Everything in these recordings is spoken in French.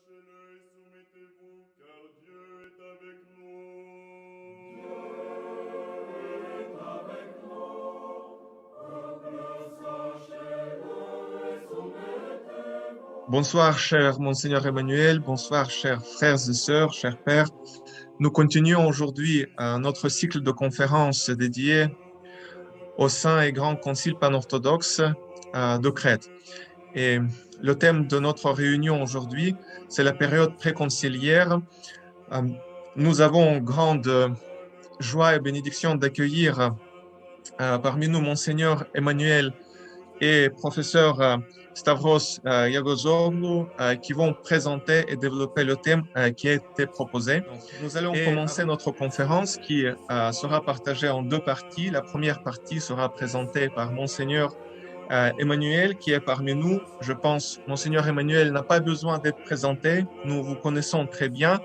Relâchez-le et soumettez-vous, car Dieu est avec nous. Dieu est avec nous. Peuple, sachez-le et soumettez-vous. Bonsoir, cher Monseigneur Emmanuel. Bonsoir, chers frères et sœurs, chers pères. Nous continuons aujourd'hui notre cycle de conférences dédié au Saint et Grand Concile panorthodoxe de Crète. Et le thème de notre réunion aujourd'hui, c'est la période préconciliaire. Euh, Nous avons grande joie et bénédiction d'accueillir parmi nous Monseigneur Emmanuel et professeur Stavros Yagozoglou qui vont présenter et développer le thème qui a été proposé. Donc, nous allons commencer notre conférence qui sera partagée en deux parties. La première partie sera présentée par Monseigneur Emmanuel qui est parmi nous. Je pense, Monseigneur Emmanuel n'a pas besoin d'être présenté. Nous vous connaissons très bien.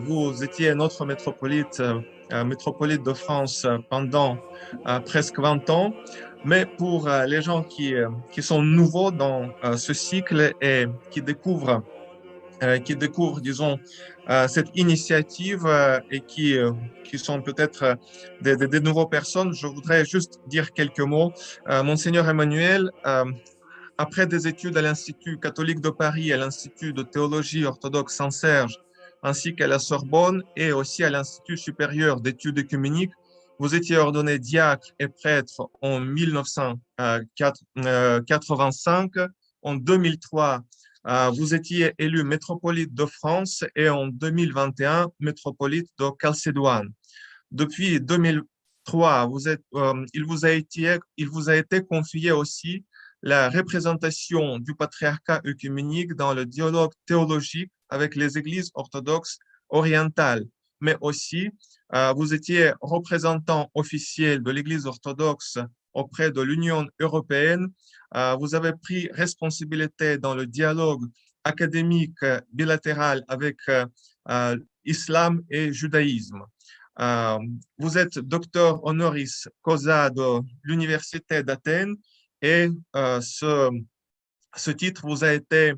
Vous étiez notre métropolite de France pendant presque 20 ans. Mais pour les gens qui sont nouveaux dans ce cycle et qui découvrent, disons, cette initiative et qui sont peut-être des nouvelles personnes, je voudrais juste dire quelques mots. Monseigneur Emmanuel, après des études à l'Institut catholique de Paris, à l'Institut de théologie orthodoxe Saint-Serge, ainsi qu'à la Sorbonne et aussi à l'Institut supérieur d'études œcuméniques, vous étiez ordonné diacre et prêtre en 1985. En 2003, vous étiez élu métropolite de France et en 2021, métropolite de Chalcédoine. Depuis 2003, il vous a été confié aussi la représentation du patriarcat œcuménique dans le dialogue théologique avec les églises orthodoxes orientales, mais aussi vous étiez représentant officiel de l'Église orthodoxe auprès de l'Union européenne. Vous avez pris responsabilité dans le dialogue académique bilatéral avec islam et judaïsme. Euh, Vous êtes docteur honoris causa de l'Université d'Athènes et ce titre vous a été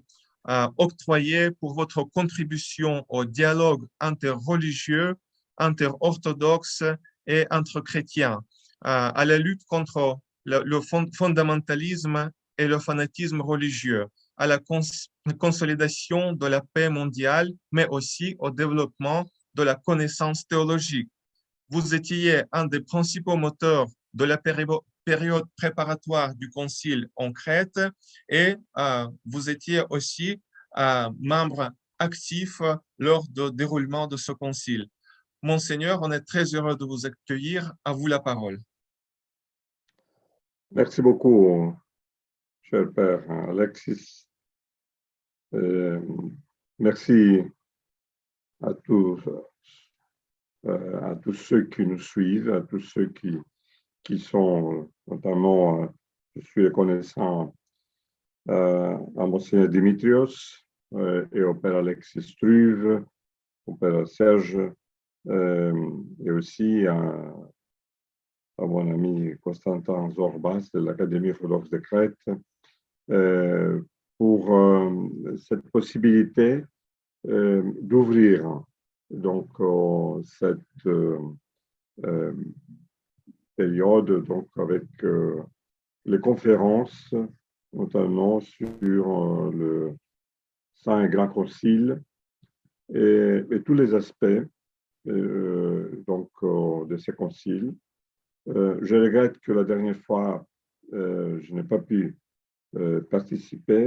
octroyé pour votre contribution au dialogue interreligieux, interorthodoxe et entre chrétiens, à la lutte contre le fondamentalisme et le fanatisme religieux, à la consolidation de la paix mondiale, mais aussi au développement de la connaissance théologique. Vous étiez un des principaux moteurs de la période préparatoire du concile en Crète et vous étiez aussi membre actif lors du déroulement de ce concile. Monseigneur, on est très heureux de vous accueillir. À vous la parole. Merci beaucoup, cher père Alexis. Merci à tous ceux qui nous suivent, à tous ceux qui sont, notamment, je suis reconnaissant à Monseigneur Dimitrios et au père Alexis Struve, au père Serge, et aussi à mon ami Constantin Zorbas de l'Académie orthodoxe de Crète, pour cette possibilité d'ouvrir donc cette période donc avec les conférences, notamment sur le Saint et Grand Concile et tous les aspects donc de ces conciles. Je regrette que la dernière fois, je n'ai pas pu participer.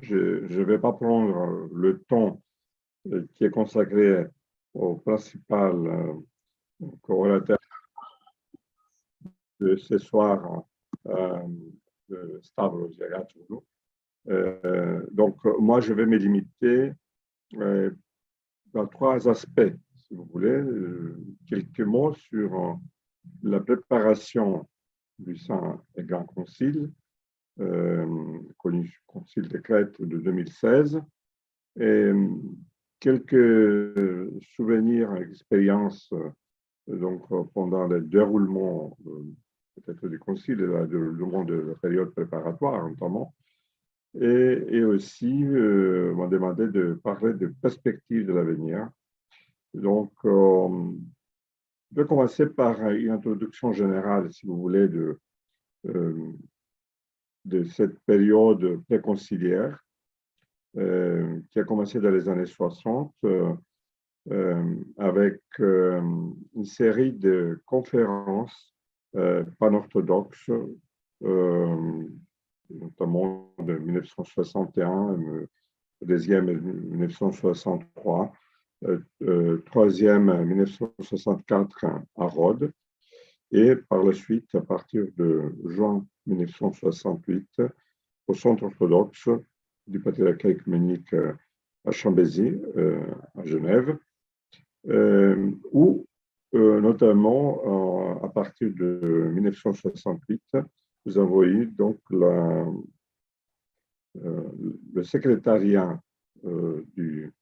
Je ne vais pas prendre le temps qui est consacré au principal orateur de ce soir, de Stavros Yagozoglou. Donc, moi, je vais me limiter dans trois aspects, si vous voulez. Quelques mots sur la préparation du Saint et Grand Concile, connu Concile de Crète de 2016, et quelques souvenirs, expériences donc pendant le déroulement peut-être du Concile et le déroulement de la période préparatoire notamment, et aussi m'ont demandé de parler de perspectives de l'avenir. Donc, je vais commencer par une introduction générale, si vous voulez, de cette période préconciliaire qui a commencé dans les années 60 avec une série de conférences panorthodoxes, notamment de 1961, deuxième 1963, troisième 1964 à Rhodes, et par la suite, à partir de juin 1968, au centre orthodoxe du patriarcat œcuménique à Chambézy, à Genève, où notamment à partir de 1968, nous avons eu donc le secrétariat du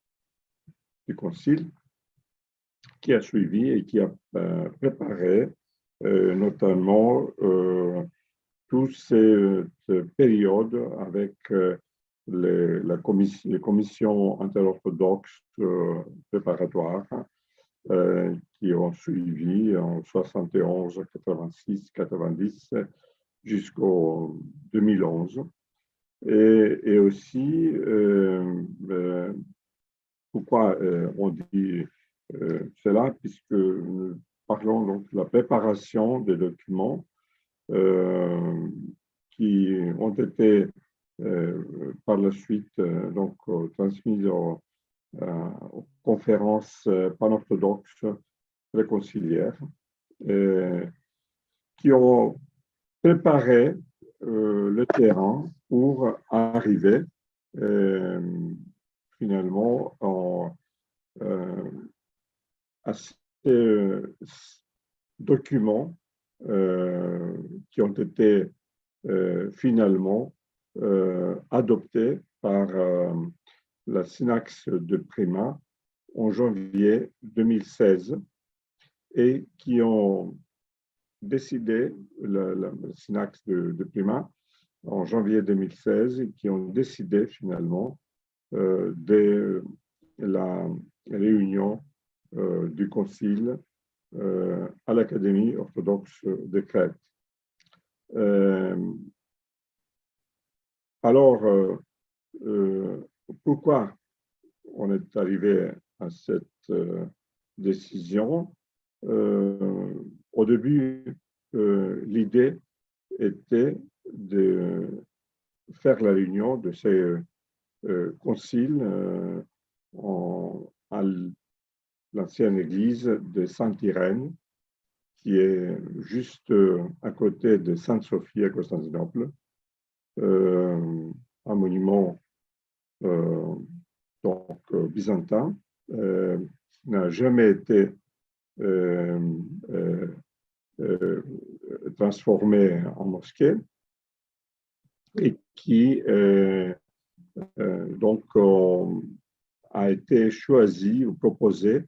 concile qui a suivi et qui a préparé notamment toute cette période avec les commissions interorthodoxes préparatoires qui ont suivi en 71, 86, 90 jusqu'au 2011. Et aussi, pourquoi on dit cela? Puisque nous parlons donc de la préparation des documents qui ont été par la suite donc transmis aux conférences panorthodoxes préconciliaires qui ont préparé le terrain pour arriver finalement à ces documents qui ont été finalement adoptés par la Synaxe de Prima en janvier 2016 et qui ont décidé, la Synaxe de Prima en janvier 2016, et qui ont décidé finalement de la réunion du Concile à l'Académie orthodoxe de Crète. Alors, pourquoi on est arrivé à cette décision? Au début, l'idée était de faire la réunion de ces conciles à l'ancienne église de Sainte-Irène, qui est juste à côté de Sainte-Sophie à Constantinople, un monument donc byzantin, n'a jamais été transformé en mosquée et qui donc a été choisi ou proposé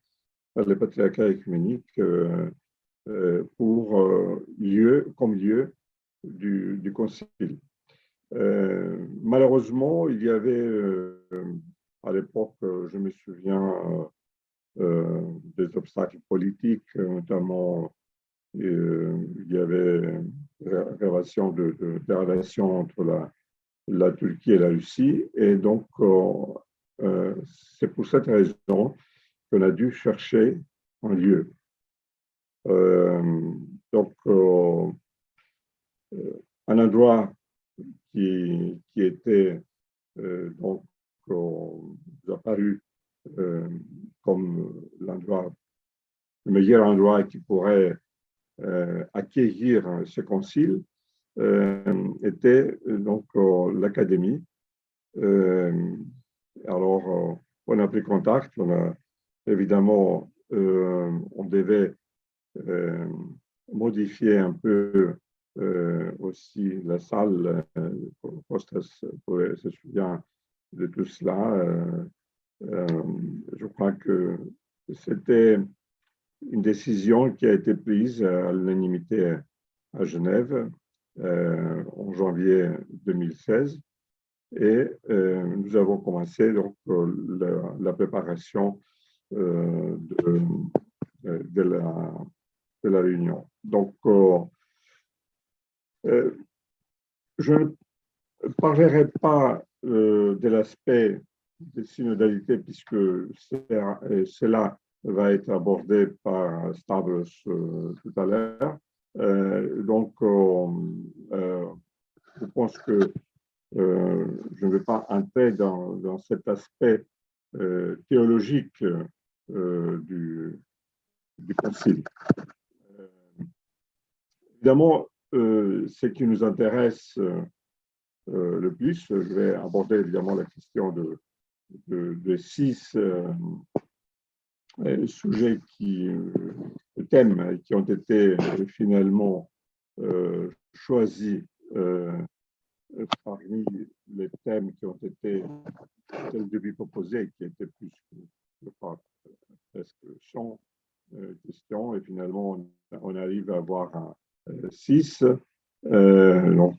par le patriarcat œcuménique pour comme lieu du concile. Malheureusement, il y avait à l'époque, je me souviens, des obstacles politiques, notamment il y avait des relations entre la Turquie et la Russie, et donc c'est pour cette raison qu'on a dû chercher un lieu. Donc un endroit qui était donc apparu comme le meilleur endroit qui pourrait accueillir ce concile était donc l'Académie. Alors, on a pris contact, évidemment, on devait modifier un peu aussi la salle. Kostas se souvient de tout cela. Je crois que c'était une décision qui a été prise à l'unanimité à Genève en janvier 2016. et nous avons commencé donc la préparation de la réunion. Donc, je ne parlerai pas de l'aspect des synodalités puisque cela va être abordé par Stavros tout à l'heure. Donc, je pense que je ne vais pas entrer dans cet aspect théologique du concile. Évidemment, ce qui nous intéresse le plus, je vais aborder évidemment la question de 6 sujets thèmes qui ont été finalement choisis parmi les thèmes qui ont été dès le début proposés, qui étaient plus que presque 100 questions, et finalement on arrive à avoir 6. Donc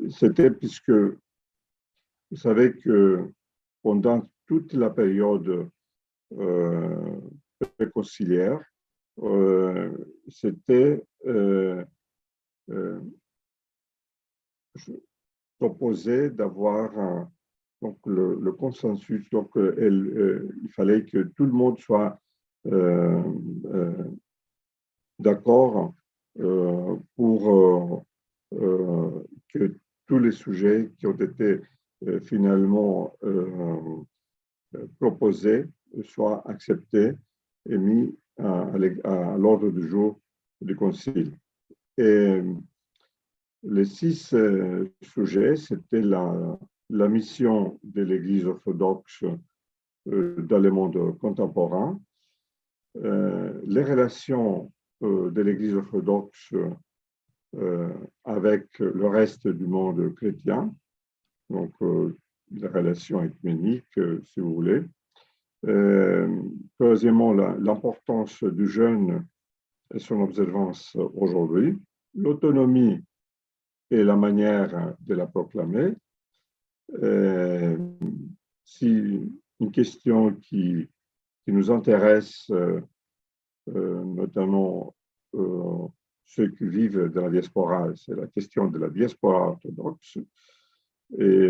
c'était puisque vous savez que pendant toute la période préconciliaire, c'était proposé d'avoir donc le consensus. Donc, il fallait que tout le monde soit d'accord pour que tous les sujets qui ont été finalement proposés soient acceptés et mis à l'ordre du jour du Concile. Et les 6 sujets, c'était la mission de l'Église orthodoxe dans le monde contemporain, les relations de l'Église orthodoxe avec le reste du monde chrétien, donc les relations œcuméniques, si vous voulez. Troisièmement, l'importance du jeûne et son observance aujourd'hui, l'autonomie et la manière de la proclamer. Si une question qui nous intéresse, notamment ceux qui vivent dans la diaspora, c'est la question de la diaspora orthodoxe. Et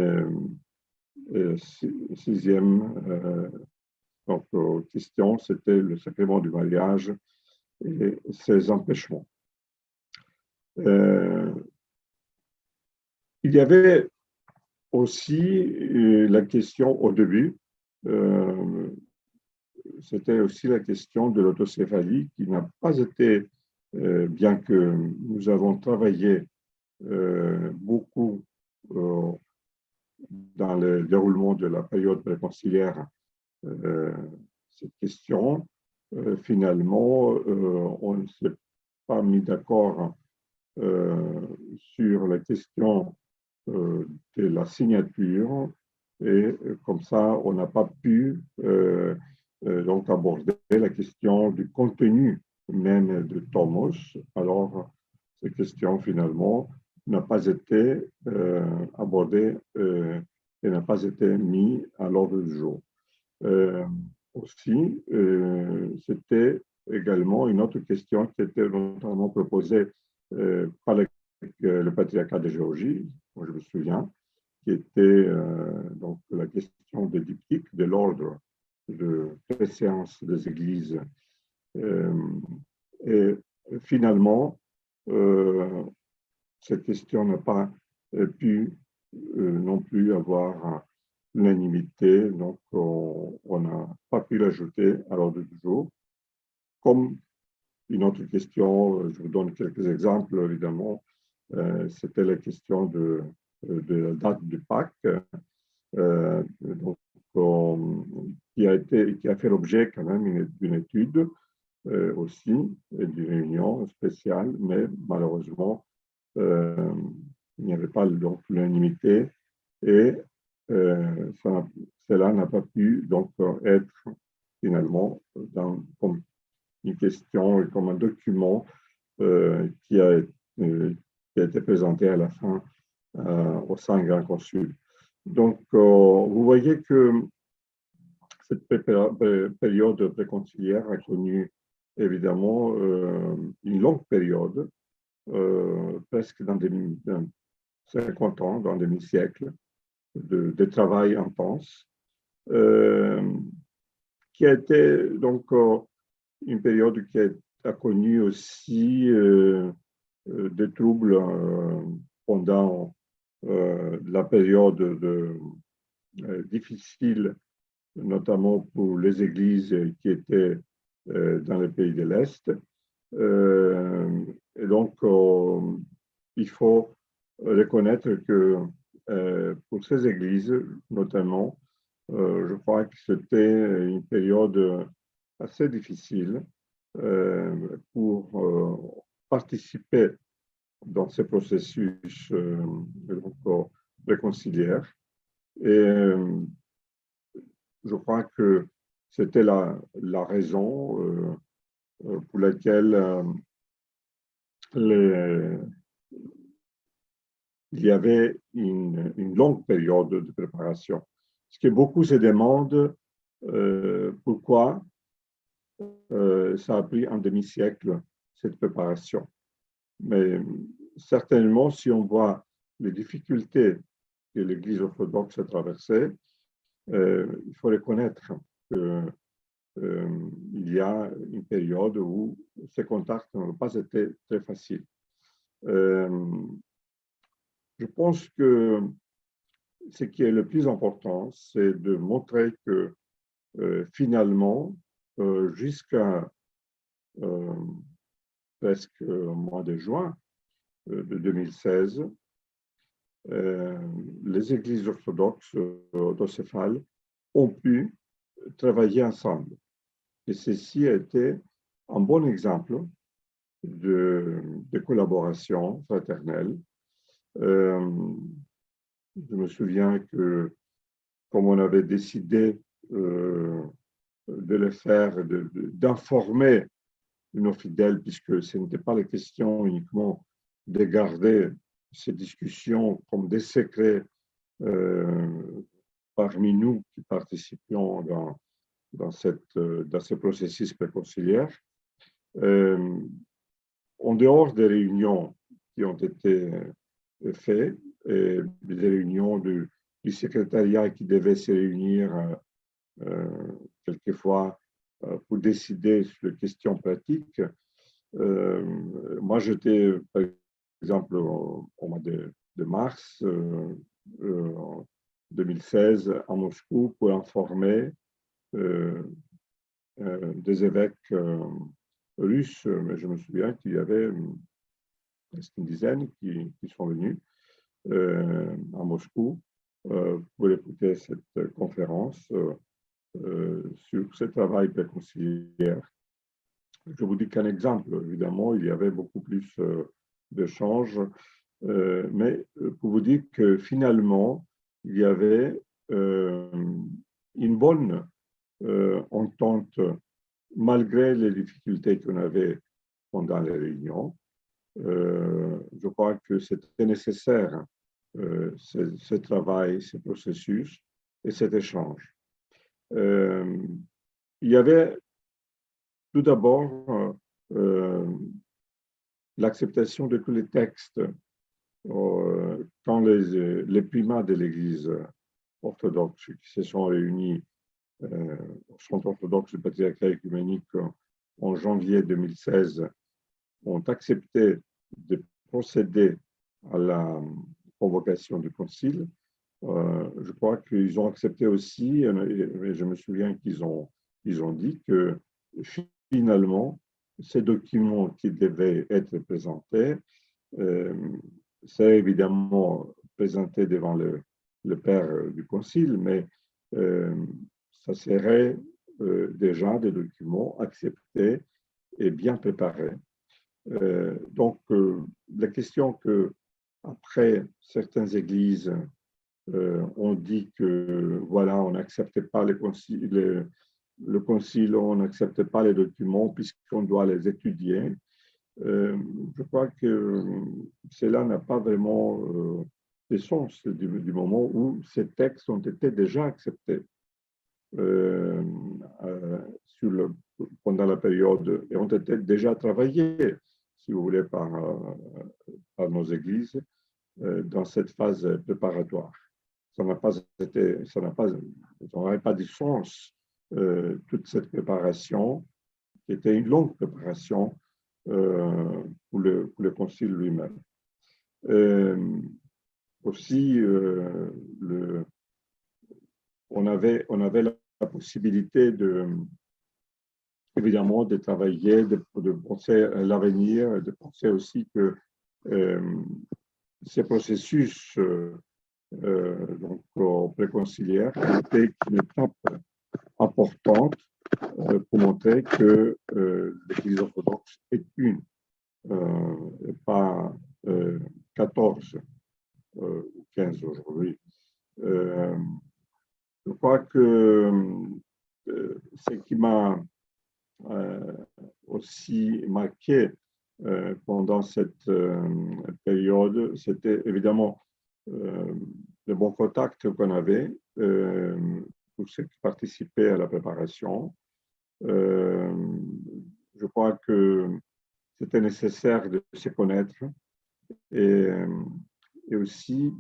6e donc, question, c'était le sacrement du mariage et ses empêchements. Il y avait aussi la question au début, c'était aussi la question de l'autocéphalie qui n'a pas été, bien que nous avons travaillé beaucoup dans le déroulement de la période préconciliaire, cette question, finalement, on ne s'est pas mis d'accord sur la question de la signature, et comme ça, on n'a pas pu donc aborder la question du contenu même de Tomos. Alors, cette question, finalement, n'a pas été abordée et n'a pas été mise à l'ordre du jour. Aussi, c'était également une autre question qui était notamment proposée par le patriarcat de Géorgie, moi je me souviens, qui était donc la question des diptyques, de l'ordre de préséance des églises. Et finalement, cette question n'a pas pu non plus avoir l'unanimité, donc on n'a pas pu l'ajouter à l'ordre du jour. Comme une autre question, je vous donne quelques exemples évidemment, c'était la question de la date du Pâques, donc, qui a fait l'objet quand même d'une étude aussi, et d'une réunion spéciale, mais malheureusement, il n'y avait pas donc l'unanimité et cela n'a pas pu donc être finalement comme une question et comme un document qui a été présenté à la fin au sein Grand Concile. Donc, vous voyez que cette période préconciliaire a connu évidemment une longue période, presque dans 50 ans, dans demi-siècle, de travail intense, qui a été donc une période qui a connu aussi des troubles pendant la période difficile, notamment pour les églises qui étaient dans les pays de l'Est. Et donc, il faut reconnaître que pour ces églises, notamment, je crois que c'était une période assez difficile pour participer dans ce processus réconciliaire. Et je crois que c'était la raison pour laquelle il y avait une longue période de préparation. Ce que beaucoup se demandent, pourquoi ça a pris un demi-siècle, cette préparation. Mais certainement, si on voit les difficultés que l'Église orthodoxe a traversées, il faut reconnaître qu'il y a une période où ces contacts n'ont pas été très faciles. Je pense que ce qui est le plus important, c'est de montrer que finalement, jusqu'à presque au mois de juin de 2016, les églises orthodoxes autocéphales ont pu travailler ensemble. Et ceci a été un bon exemple de collaboration fraternelle. Je me souviens que, comme on avait décidé de le faire, d'informer nos fidèles, puisque ce n'était pas la question uniquement de garder ces discussions comme des secrets parmi nous qui participions dans ce processus préconciliaire. En dehors des réunions qui ont été faites, et des réunions du secrétariat qui devait se réunir quelquefois pour décider sur les questions pratiques, moi j'étais, par exemple, au mois de mars 2016 à Moscou pour informer des évêques russes, mais je me souviens qu'il y avait presque une dizaine qui sont venus à Moscou pour écouter cette conférence sur ce travail préconciliaire. Je vous dis qu'un exemple, évidemment, il y avait beaucoup plus d'échanges, mais pour vous dire que finalement, il y avait une bonne entente malgré les difficultés qu'on avait pendant les réunions. Je crois que c'était nécessaire, ce travail, ce processus et cet échange. Il y avait tout d'abord l'acceptation de tous les textes quand les primats de l'Église orthodoxe qui se sont réunis au Centre orthodoxe du patriarcat œcuménique en janvier 2016 ont accepté de procéder à la convocation du concile. Je crois qu'ils ont accepté aussi, et je me souviens qu'ils ont dit que finalement, ces documents qui devaient être présentés, c'est évidemment présenté devant le père du concile, mais ça serait déjà des documents acceptés et bien préparés. Donc, la question que après certaines églises ont dit que voilà, on n'acceptait pas le concile, on n'acceptait pas les documents puisqu'on doit les étudier. Je crois que cela n'a pas vraiment sens du moment où ces textes ont été déjà acceptés pendant la période et ont été déjà travaillés, si vous voulez, par nos églises dans cette phase préparatoire. Ça n'aurait pas du sens, toute cette préparation, qui était une longue préparation pour le concile lui-même. Aussi, on avait la possibilité évidemment de travailler, de penser à l'avenir, de penser aussi que ces processus donc préconciliaires étaient une étape importante pour montrer que l'Église orthodoxe est une, et pas 14 ou 15 aujourd'hui. Je crois que ce qui m'a aussi marqué pendant cette période, c'était évidemment le bon contact qu'on avait pour ceux qui participaient à la préparation. Je crois que c'était nécessaire de se connaître et aussi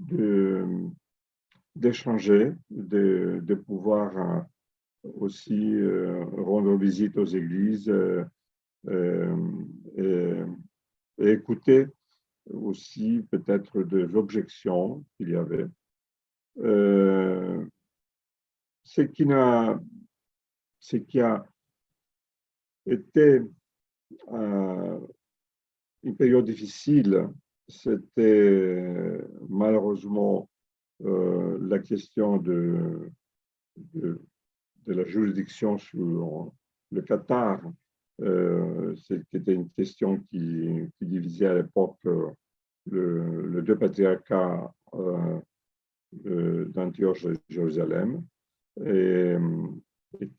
d'échanger, de pouvoir aussi rendre visite aux églises et écouter aussi peut-être des objections qu'il y avait. Ce qui a été une période difficile, c'était malheureusement la question de la juridiction sur le Qatar. C'était une question qui divisait à l'époque les deux patriarcats d'Antioche et de Jérusalem, et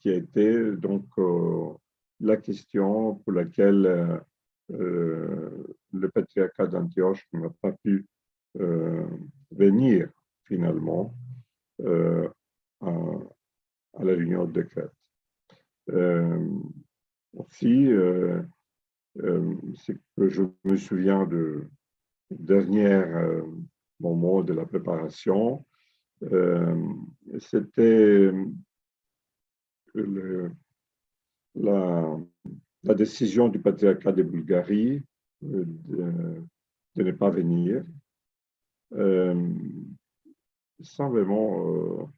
qui a été donc la question pour laquelle le patriarcat d'Antioche n'a pas pu venir finalement à la réunion de Crète. Aussi, c'est que je me souviens du dernier moment de la préparation, c'était la décision du patriarcat de Bulgarie de ne pas venir, sans vraiment...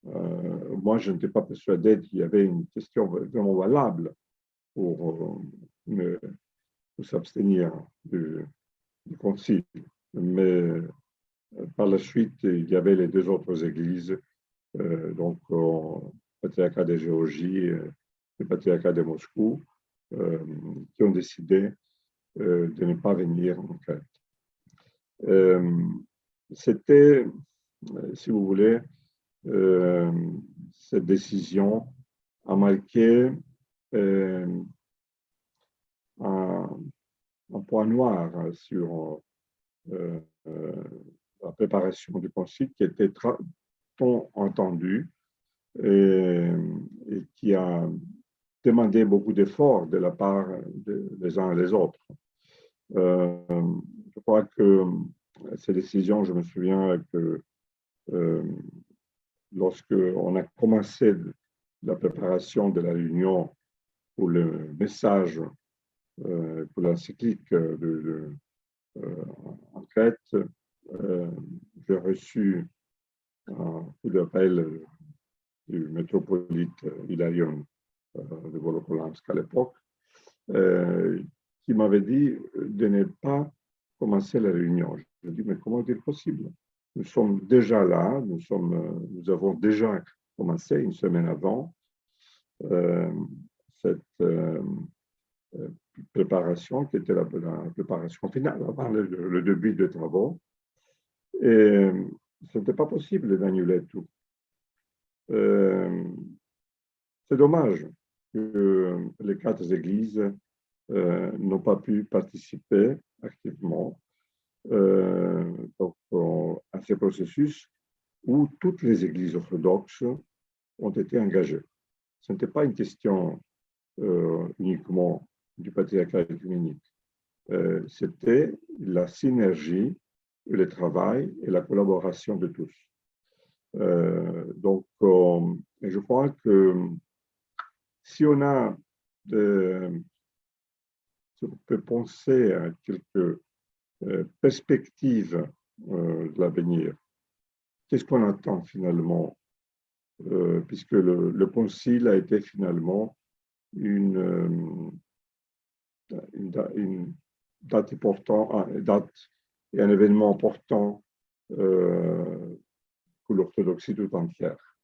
moi, je n'étais pas persuadé qu'il y avait une question vraiment valable pour s'abstenir du concile. Mais par la suite, il y avait les deux autres églises, donc le patriarcat de Géorgie et le patriarcat de Moscou, qui ont décidé de ne pas venir en Crète. C'était, si vous voulez, cette décision a marqué un point noir sur la préparation du concile qui était tant entendu et qui a demandé beaucoup d'efforts de la part des uns et des autres. Je crois que ces décisions, je me souviens que lorsque on a commencé la préparation de la réunion pour le message, pour l'encyclique en Crète, j'ai reçu un coup d'appel du métropolite Hilarion de Volokolamsk à l'époque, qui m'avait dit de ne pas commencer la réunion. Je lui ai dit, mais comment est-il possible? Nous sommes déjà là, nous avons déjà commencé une semaine avant cette préparation qui était la préparation finale, avant le début des travaux. Et ce n'était pas possible d'annuler tout. C'est dommage que les 4 églises n'ont pas pu participer activement donc, à ce processus où toutes les églises orthodoxes ont été engagées. Ce n'était pas une question uniquement du patriarcat œcuménique. C'était la synergie, le travail et la collaboration de tous. Donc, je crois que si on a si on peut penser à quelques perspectives de l'avenir, qu'est-ce qu'on attend finalement, puisque le concile a été finalement une date importante, et un événement important pour l'orthodoxie tout entière.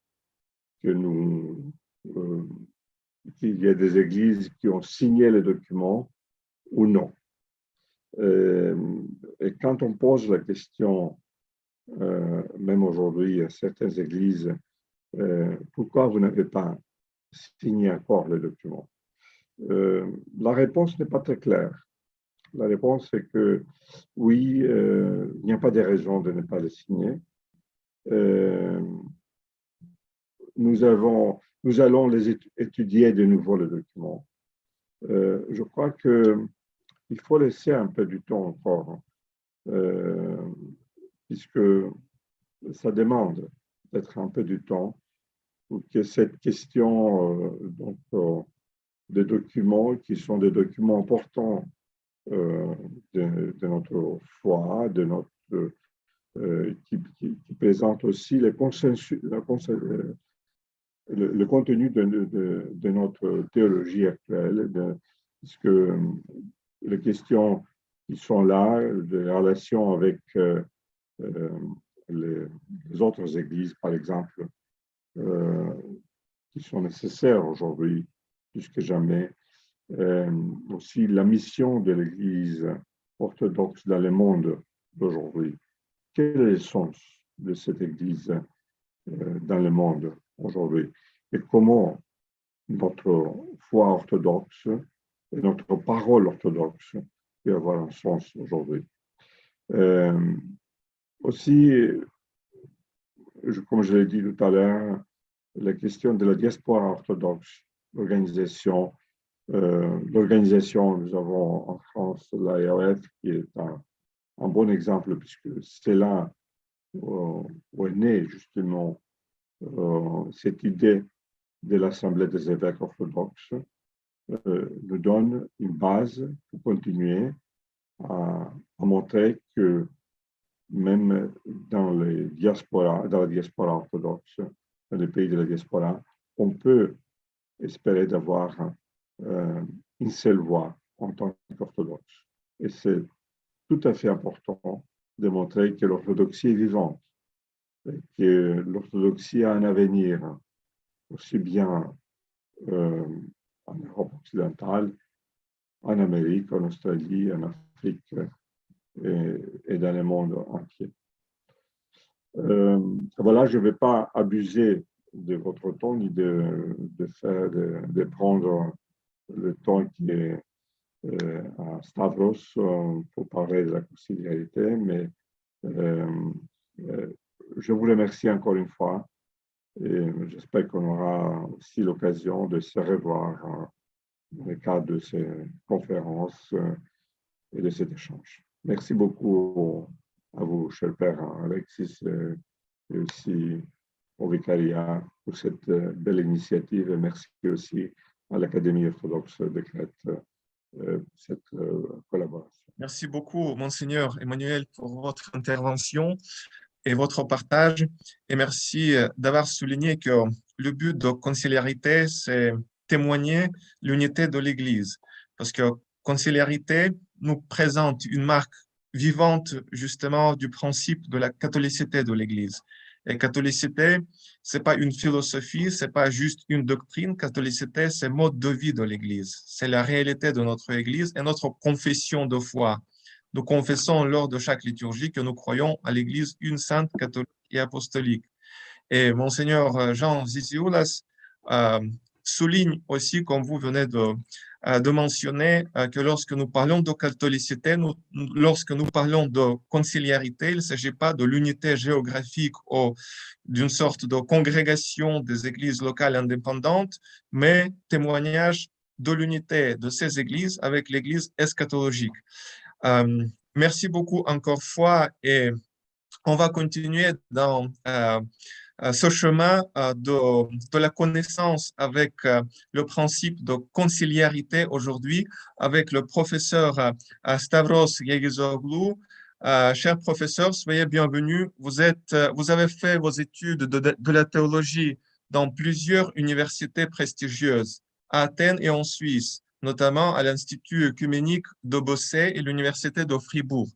Qu'il y ait des églises qui ont signé les documents ou non. Et quand on pose la question, même aujourd'hui à certaines églises, pourquoi vous n'avez pas signé encore le document? La réponse n'est pas très claire. La réponse est que oui, il n'y a pas de raison de ne pas le signer. Nous allons les étudier de nouveau le document. Je crois qu'il faut laisser un peu du temps encore, puisque ça demande d'être un peu du temps pour que cette question des documents qui sont des documents importants de notre foi, qui présentent aussi le contenu de notre théologie actuelle, puisque les questions qui sont là, des relations avec les autres églises, par exemple, qui sont nécessaires aujourd'hui plus que jamais. Aussi la mission de l'Église orthodoxe dans le monde d'aujourd'hui. Quel est le sens de cette Église dans le monde aujourd'hui? Et comment notre foi orthodoxe et notre parole orthodoxe peut avoir un sens aujourd'hui? Aussi, comme je l'ai dit tout à l'heure, la question de la diaspora orthodoxe, l'organisation, nous avons en France l'AEOF qui est un bon exemple puisque c'est là où est née justement cette idée de l'Assemblée des évêques orthodoxes, nous donne une base pour continuer à montrer que même dans la diaspora orthodoxe, dans les pays de la diaspora, on peut espérer d'avoir une seule voix en tant qu'orthodoxe. Et c'est tout à fait important de montrer que l'orthodoxie est vivante, et que l'orthodoxie a un avenir, aussi bien en Europe occidentale, en Amérique, en Australie, en Afrique et dans le monde entier. Voilà, je ne vais pas abuser de votre temps ni de prendre le temps qui est à Stavros pour parler de la conciliarité, mais je vous remercie encore une fois et j'espère qu'on aura aussi l'occasion de se revoir dans le cadre de ces conférences et de cet échange. Merci beaucoup à vous, cher Père Alexis, et aussi au vicariat pour cette belle initiative. Et merci aussi à l'Académie orthodoxe de Crète pour cette collaboration. Merci beaucoup, Monseigneur Emmanuel, pour votre intervention et votre partage. Et merci d'avoir souligné que le but de conciliarité, c'est témoigner l'unité de l'Église. Parce que conciliarité nous présente une marque vivante, justement, du principe de la catholicité de l'Église. Et catholicité, c'est pas une philosophie, c'est pas juste une doctrine. Catholicité, c'est mode de vie de l'Église. C'est la réalité de notre Église et notre confession de foi. Nous confessons lors de chaque liturgie que nous croyons à l'Église une sainte, catholique et apostolique. Et Monseigneur Jean Zizioulas souligne aussi, comme vous venez de de mentionner que lorsque nous parlons de catholicité, lorsque nous parlons de conciliarité, il ne s'agit pas de l'unité géographique ou d'une sorte de congrégation des églises locales indépendantes, mais témoignage de l'unité de ces églises avec l'église eschatologique. Merci beaucoup encore fois et on va continuer dans ce chemin de la connaissance avec le principe de conciliarité aujourd'hui avec le professeur Stavros Yegizoglou. Cher professeur, soyez bienvenus. Vous avez fait vos études de la théologie dans plusieurs universités prestigieuses, à Athènes et en Suisse, notamment à l'Institut œcuménique de Bossé et l'Université de Fribourg.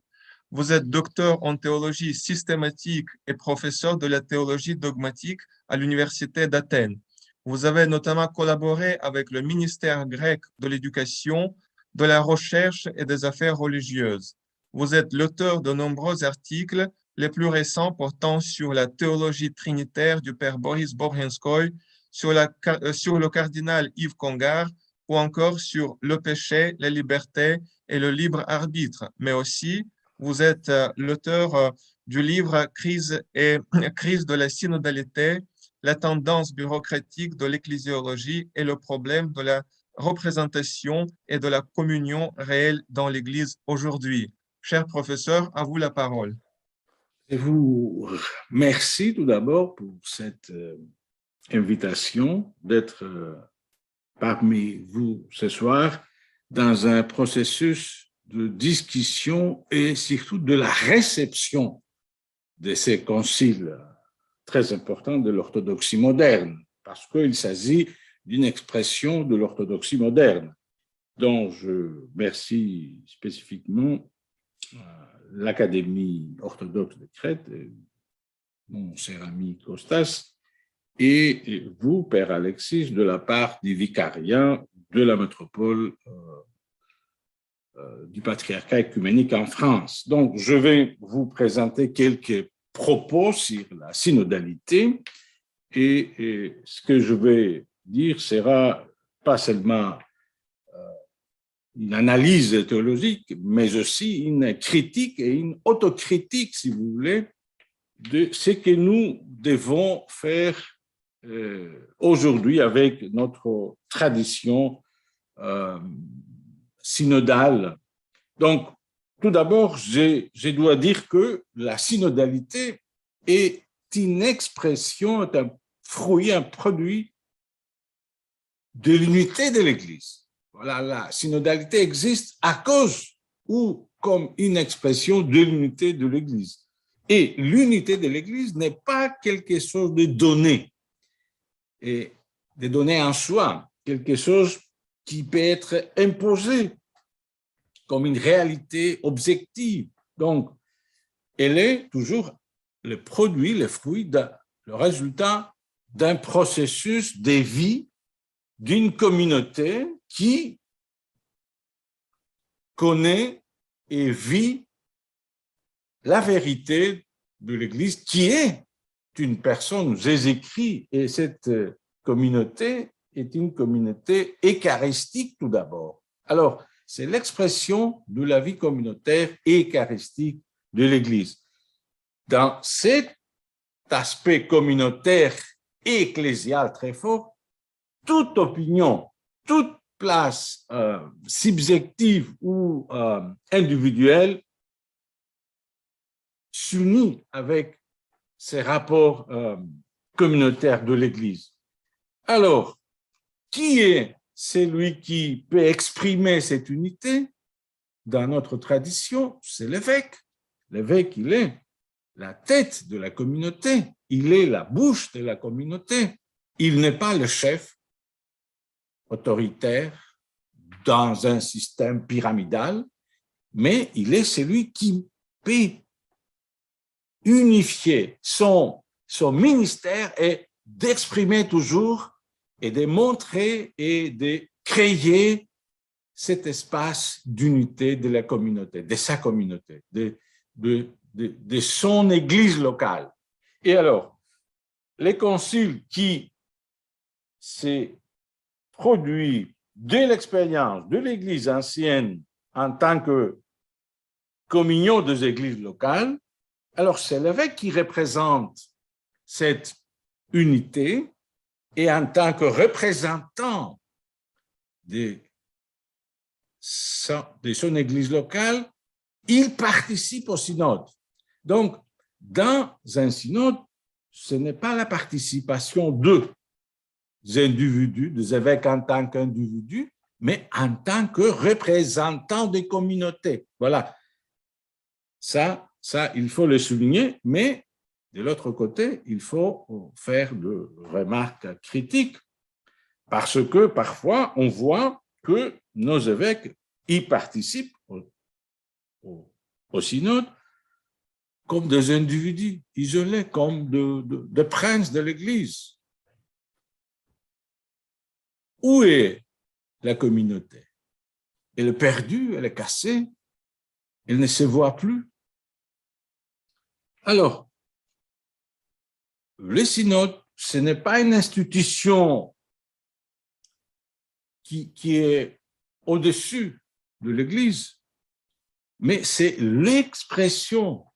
Vous êtes docteur en théologie systématique et professeur de la théologie dogmatique à l'Université d'Athènes. Vous avez notamment collaboré avec le ministère grec de l'Éducation, de la Recherche et des Affaires religieuses. Vous êtes l'auteur de nombreux articles, les plus récents portant sur la théologie trinitaire du père Boris Borhenskoy, sur le cardinal Yves Congar, ou encore sur le péché, la liberté et le libre arbitre, mais aussi vous êtes l'auteur du livre Crise de la synodalité, la tendance bureaucratique de l'ecclésiologie et le problème de la représentation et de la communion réelle dans l'Église aujourd'hui. Cher professeur, à vous la parole. Je vous remercie tout d'abord pour cette invitation d'être parmi vous ce soir dans un processus de discussion et surtout de la réception de ces conciles très importants de l'orthodoxie moderne, parce qu'il s'agit d'une expression de l'orthodoxie moderne, dont je remercie spécifiquement l'Académie orthodoxe de Crète, mon cher ami Costas, et vous, Père Alexis, de la part du vicariat de la métropole du patriarcat œcuménique en France. Donc, je vais vous présenter quelques propos sur la synodalité et ce que je vais dire sera pas seulement une analyse théologique, mais aussi une critique et une autocritique, si vous voulez, de ce que nous devons faire aujourd'hui avec notre tradition synodale. Donc, tout d'abord, je dois dire que la synodalité est une expression, est un fruit, un produit de l'unité de l'Église. Voilà, la synodalité existe à cause ou comme une expression de l'unité de l'Église. Et l'unité de l'Église n'est pas quelque chose de donné, et de donné en soi, quelque chose qui peut être imposé comme une réalité objective. Donc, elle est toujours le produit, le fruit, le résultat d'un processus de vie d'une communauté qui connaît et vit la vérité de l'Église, qui est une personne, Jésus-Christ, et cette communauté est une communauté eucharistique tout d'abord. Alors, c'est l'expression de la vie communautaire eucharistique de l'Église. Dans cet aspect communautaire et ecclésial très fort, toute opinion, toute place subjective ou individuelle s'unit avec ces rapports communautaires de l'Église. Alors, qui est celui qui peut exprimer cette unité? Dans notre tradition, c'est l'évêque. L'évêque, il est la tête de la communauté, il est la bouche de la communauté. Il n'est pas le chef autoritaire dans un système pyramidal, mais il est celui qui peut unifier son ministère et d'exprimer toujours et de montrer et de créer cet espace d'unité de la communauté, de sa communauté, de son église locale. Et alors, les conciles qui s'est produit de l'expérience de l'Église ancienne en tant que communion des églises locales, alors c'est l'évêque qui représente cette unité et en tant que représentant de son église locale, il participe au synode. Donc, dans un synode, ce n'est pas la participation des individus, des évêques en tant qu'individus, mais en tant que représentants des communautés. Voilà. Ça, il faut le souligner, mais de l'autre côté, il faut faire de remarques critiques parce que parfois, on voit que nos évêques y participent au synode comme des individus isolés, comme des princes de l'Église. Où est la communauté? Elle est perdue, elle est cassée, elle ne se voit plus. Alors, le synode, ce n'est pas une institution qui est au-dessus de l'Église, mais c'est l'expression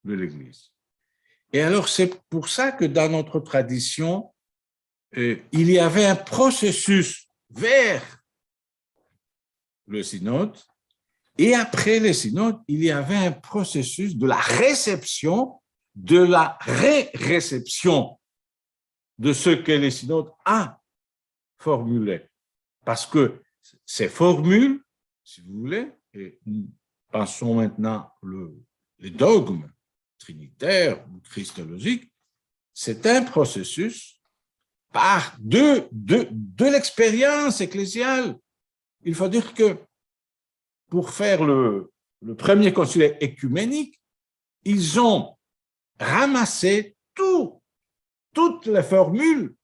de l'Église. Et alors, c'est pour ça que dans notre tradition, il y avait un processus vers le synode, et après le synode, il y avait un processus de la réception, de la ré-réception de ce que le synode a formulé. Parce que ces formules, si vous voulez, et nous pensons maintenant les dogmes trinitaires ou christologiques, c'est un processus par de l'expérience ecclésiale. Il faut dire que pour faire le premier concile écuménique, ils ont ramassé toutes les formules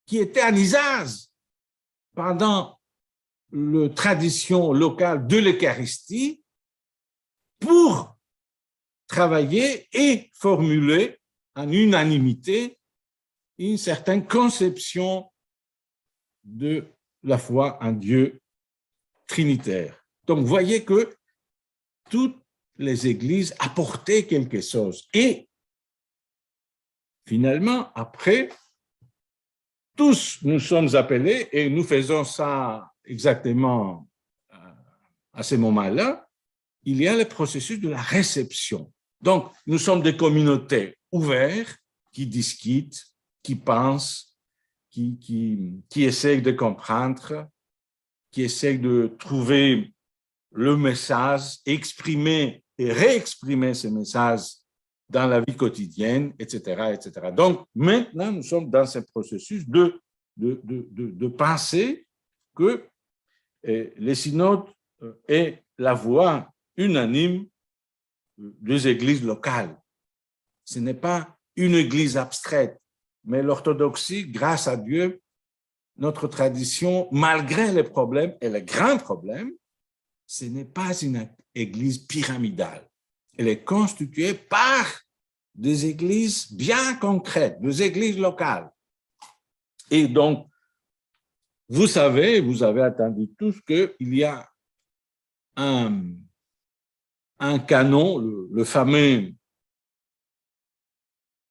qui étaient en usage pendant la tradition locale de l'Eucharistie pour travailler et formuler en unanimité une certaine conception de la foi en Dieu trinitaire. Donc, vous voyez que toutes les églises apportaient quelque chose. Et finalement, après, tous nous sommes appelés, et nous faisons ça exactement à ce moment-là, il y a le processus de la réception. Donc, nous sommes des communautés ouvertes qui discutent, qui pensent, qui essayent de comprendre, qui essayent de trouver le message, exprimer et réexprimer ce message dans la vie quotidienne, etc., etc. Donc, maintenant, nous sommes dans ce processus de penser que le synode est la voix unanime des églises locales. Ce n'est pas une église abstraite, mais l'orthodoxie, grâce à Dieu, notre tradition, malgré les problèmes et les grands problèmes, ce n'est pas une église pyramidale. Elle est constituée par des églises bien concrètes, des églises locales. Et donc, vous savez, vous avez entendu tous qu'il y a un canon, le fameux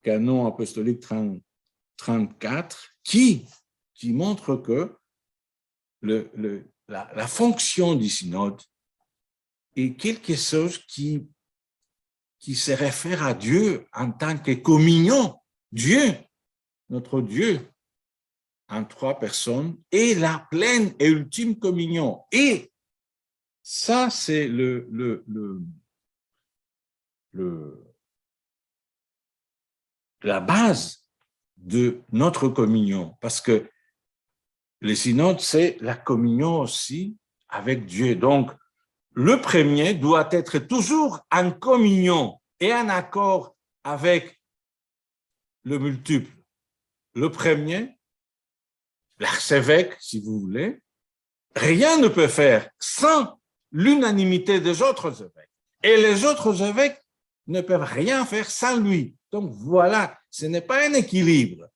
canon apostolique 34, qui montre que la fonction du synode est quelque chose qui se réfère à Dieu en tant que communion. Dieu, notre Dieu, en trois personnes, et la pleine et ultime communion. Et ça, c'est la base de notre communion, parce que le synode, c'est la communion aussi avec Dieu. Donc, le premier doit être toujours en communion et en accord avec le multiple. Le premier, l'archevêque, si vous voulez, rien ne peut faire sans l'unanimité des autres évêques. Et les autres évêques ne peuvent rien faire sans lui. Donc voilà, ce n'est pas un équilibre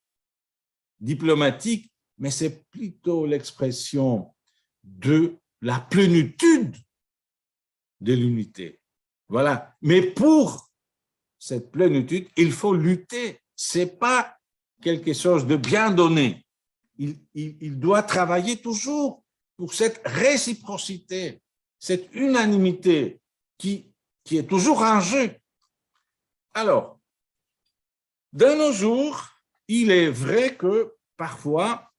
diplomatique, mais c'est plutôt l'expression de la plénitude de l'unité. Voilà. Mais pour cette plénitude, il faut lutter. Ce n'est pas quelque chose de bien donné. Il doit travailler toujours pour cette réciprocité, cette unanimité qui est toujours en jeu. Alors, de nos jours, il est vrai que parfois,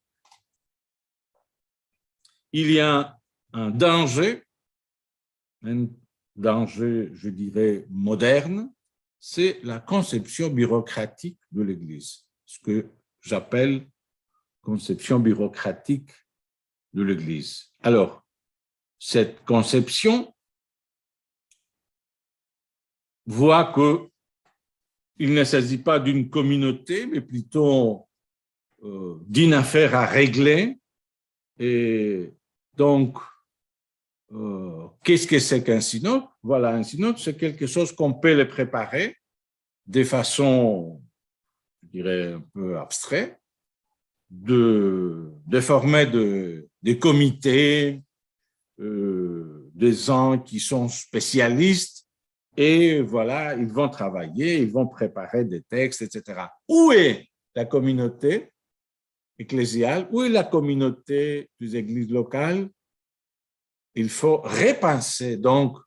il y a un danger, je dirais, moderne, c'est la conception bureaucratique de l'Église, ce que j'appelle conception bureaucratique de l'Église. Alors, cette conception voit qu'il ne s'agit pas d'une communauté, mais plutôt d'une affaire à régler. Et donc, qu'est-ce que c'est qu'un synode? Voilà, un synode, c'est quelque chose qu'on peut le préparer de façon, je dirais, un peu abstraite, de former des comités, des gens qui sont spécialistes, et voilà, ils vont travailler, ils vont préparer des textes, etc. Où est la communauté ecclésiale? Où est la communauté des églises locales? Il faut repenser donc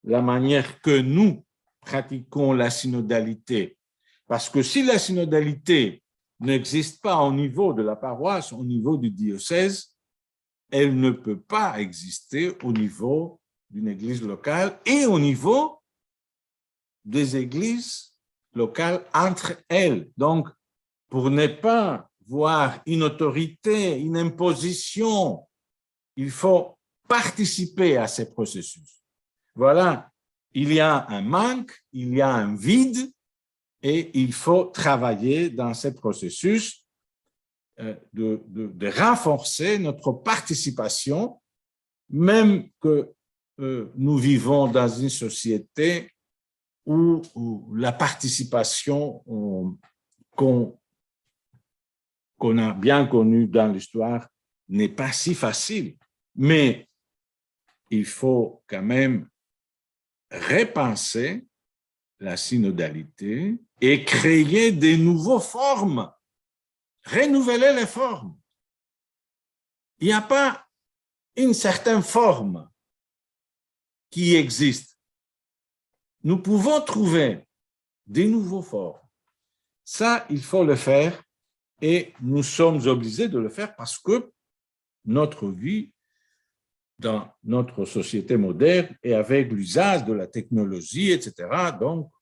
la manière que nous pratiquons la synodalité. Parce que si la synodalité n'existe pas au niveau de la paroisse, au niveau du diocèse, elle ne peut pas exister au niveau d'une église locale et au niveau des églises locales entre elles. Donc, pour ne pas voir une autorité, une imposition, il faut participer à ces processus. Voilà, il y a un manque, il y a un vide, et il faut travailler dans ces processus de renforcer notre participation, même que nous vivons dans une société où la participation qu'on a bien connue dans l'histoire n'est pas si facile. Mais il faut quand même repenser la synodalité et créer de nouvelles formes, renouveler les formes. Il n'y a pas une certaine forme qui existe. Nous pouvons trouver de nouvelles formes. Ça, il faut le faire et nous sommes obligés de le faire parce que notre vie dans notre société moderne et avec l'usage de la technologie, etc. Donc,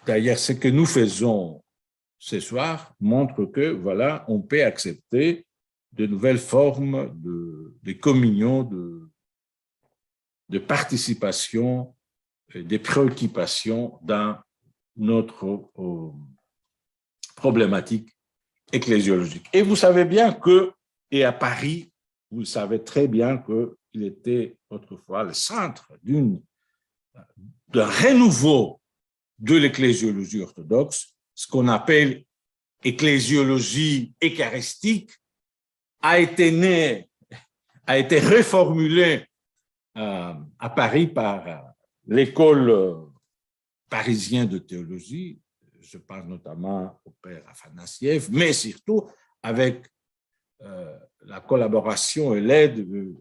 d'ailleurs, ce que nous faisons ce soir montre que, voilà, on peut accepter de nouvelles formes de communion, de participation, des préoccupations dans notre problématique ecclésiologique. Et vous savez bien que, et à Paris, vous savez très bien qu'il était autrefois le centre d'un renouveau de l'ecclésiologie orthodoxe, ce qu'on appelle ecclésiologie eucharistique, a été reformulé à Paris par l'école parisienne de théologie. Je parle notamment au père Afanassiev, mais surtout avec la collaboration et l'aide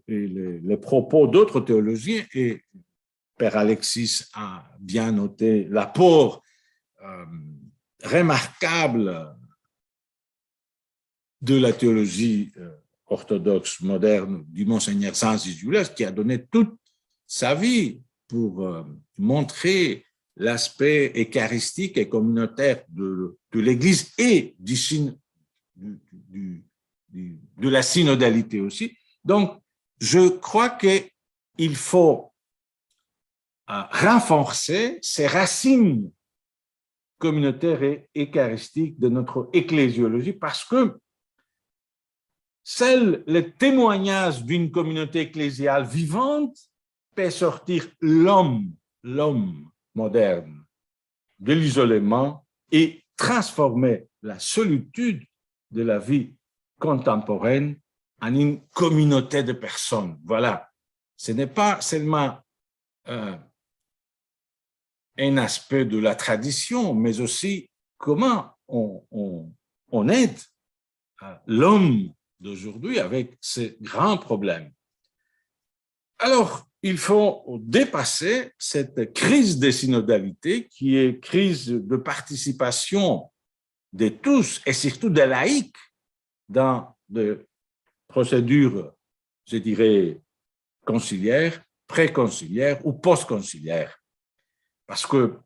et les propos d'autres théologiens. Et père Alexis a bien noté l'apport remarquable de la théologie orthodoxe moderne du monseigneur Sanzizoulas, qui a donné toute sa vie pour montrer l'aspect eucharistique et communautaire de l'Église et de la synodalité aussi. Donc, je crois qu'il faut renforcer ces racines communautaires et eucharistiques de notre ecclésiologie parce que seul le témoignage d'une communauté ecclésiale vivante peut sortir l'homme moderne de l'isolement et transformer la solitude de la vie contemporaine en une communauté de personnes. Voilà. Ce n'est pas seulement un aspect de la tradition, mais aussi comment on aide l'homme d'aujourd'hui avec ces grands problèmes. Alors, il faut dépasser cette crise de synodalité qui est crise de participation de tous et surtout des laïcs dans des procédures, je dirais, conciliaires, pré-conciliaires ou post-conciliaires. Parce qu'on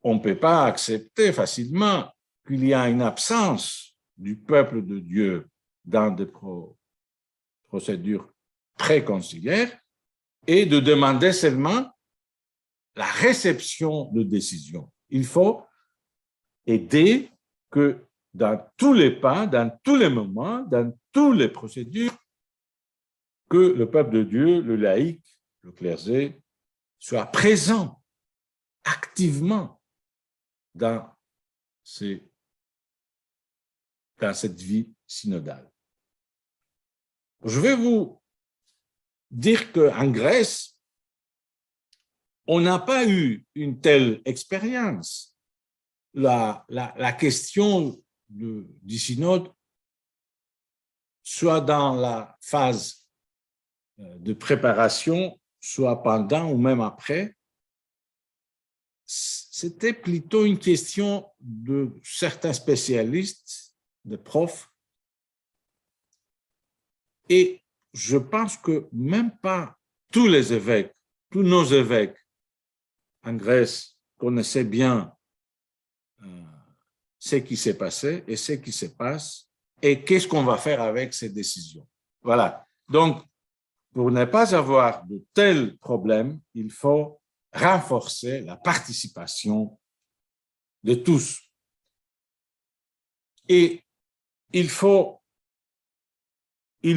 ne peut pas accepter facilement qu'il y a une absence du peuple de Dieu dans des procédures pré-conciliaires et de demander seulement la réception de décisions. Il faut aider que dans tous les pas, dans tous les moments, dans toutes les procédures, que le peuple de Dieu, le laïc, le clergé, soit présent activement dans cette vie synodale. Je vais vous dire qu'en Grèce, on n'a pas eu une telle expérience. La question du synode, soit dans la phase de préparation, soit pendant ou même après, c'était plutôt une question de certains spécialistes, de profs, et je pense que même pas tous les évêques, tous nos évêques en Grèce connaissaient bien ce qui s'est passé et ce qui se passe et qu'est-ce qu'on va faire avec ces décisions. Voilà. Donc, pour ne pas avoir de tels problèmes, il faut renforcer la participation de tous. Et il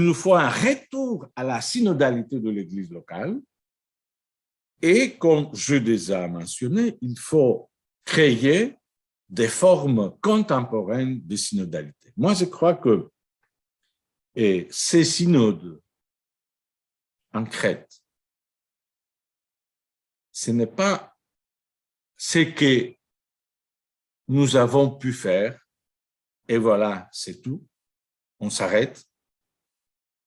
nous faut un retour à la synodalité de l'Église locale. Et comme je déjà mentionné, il faut créer des formes contemporaines de synodalité. Moi, je crois que ces synodes en Crète, ce n'est pas ce que nous avons pu faire, et voilà, c'est tout, on s'arrête,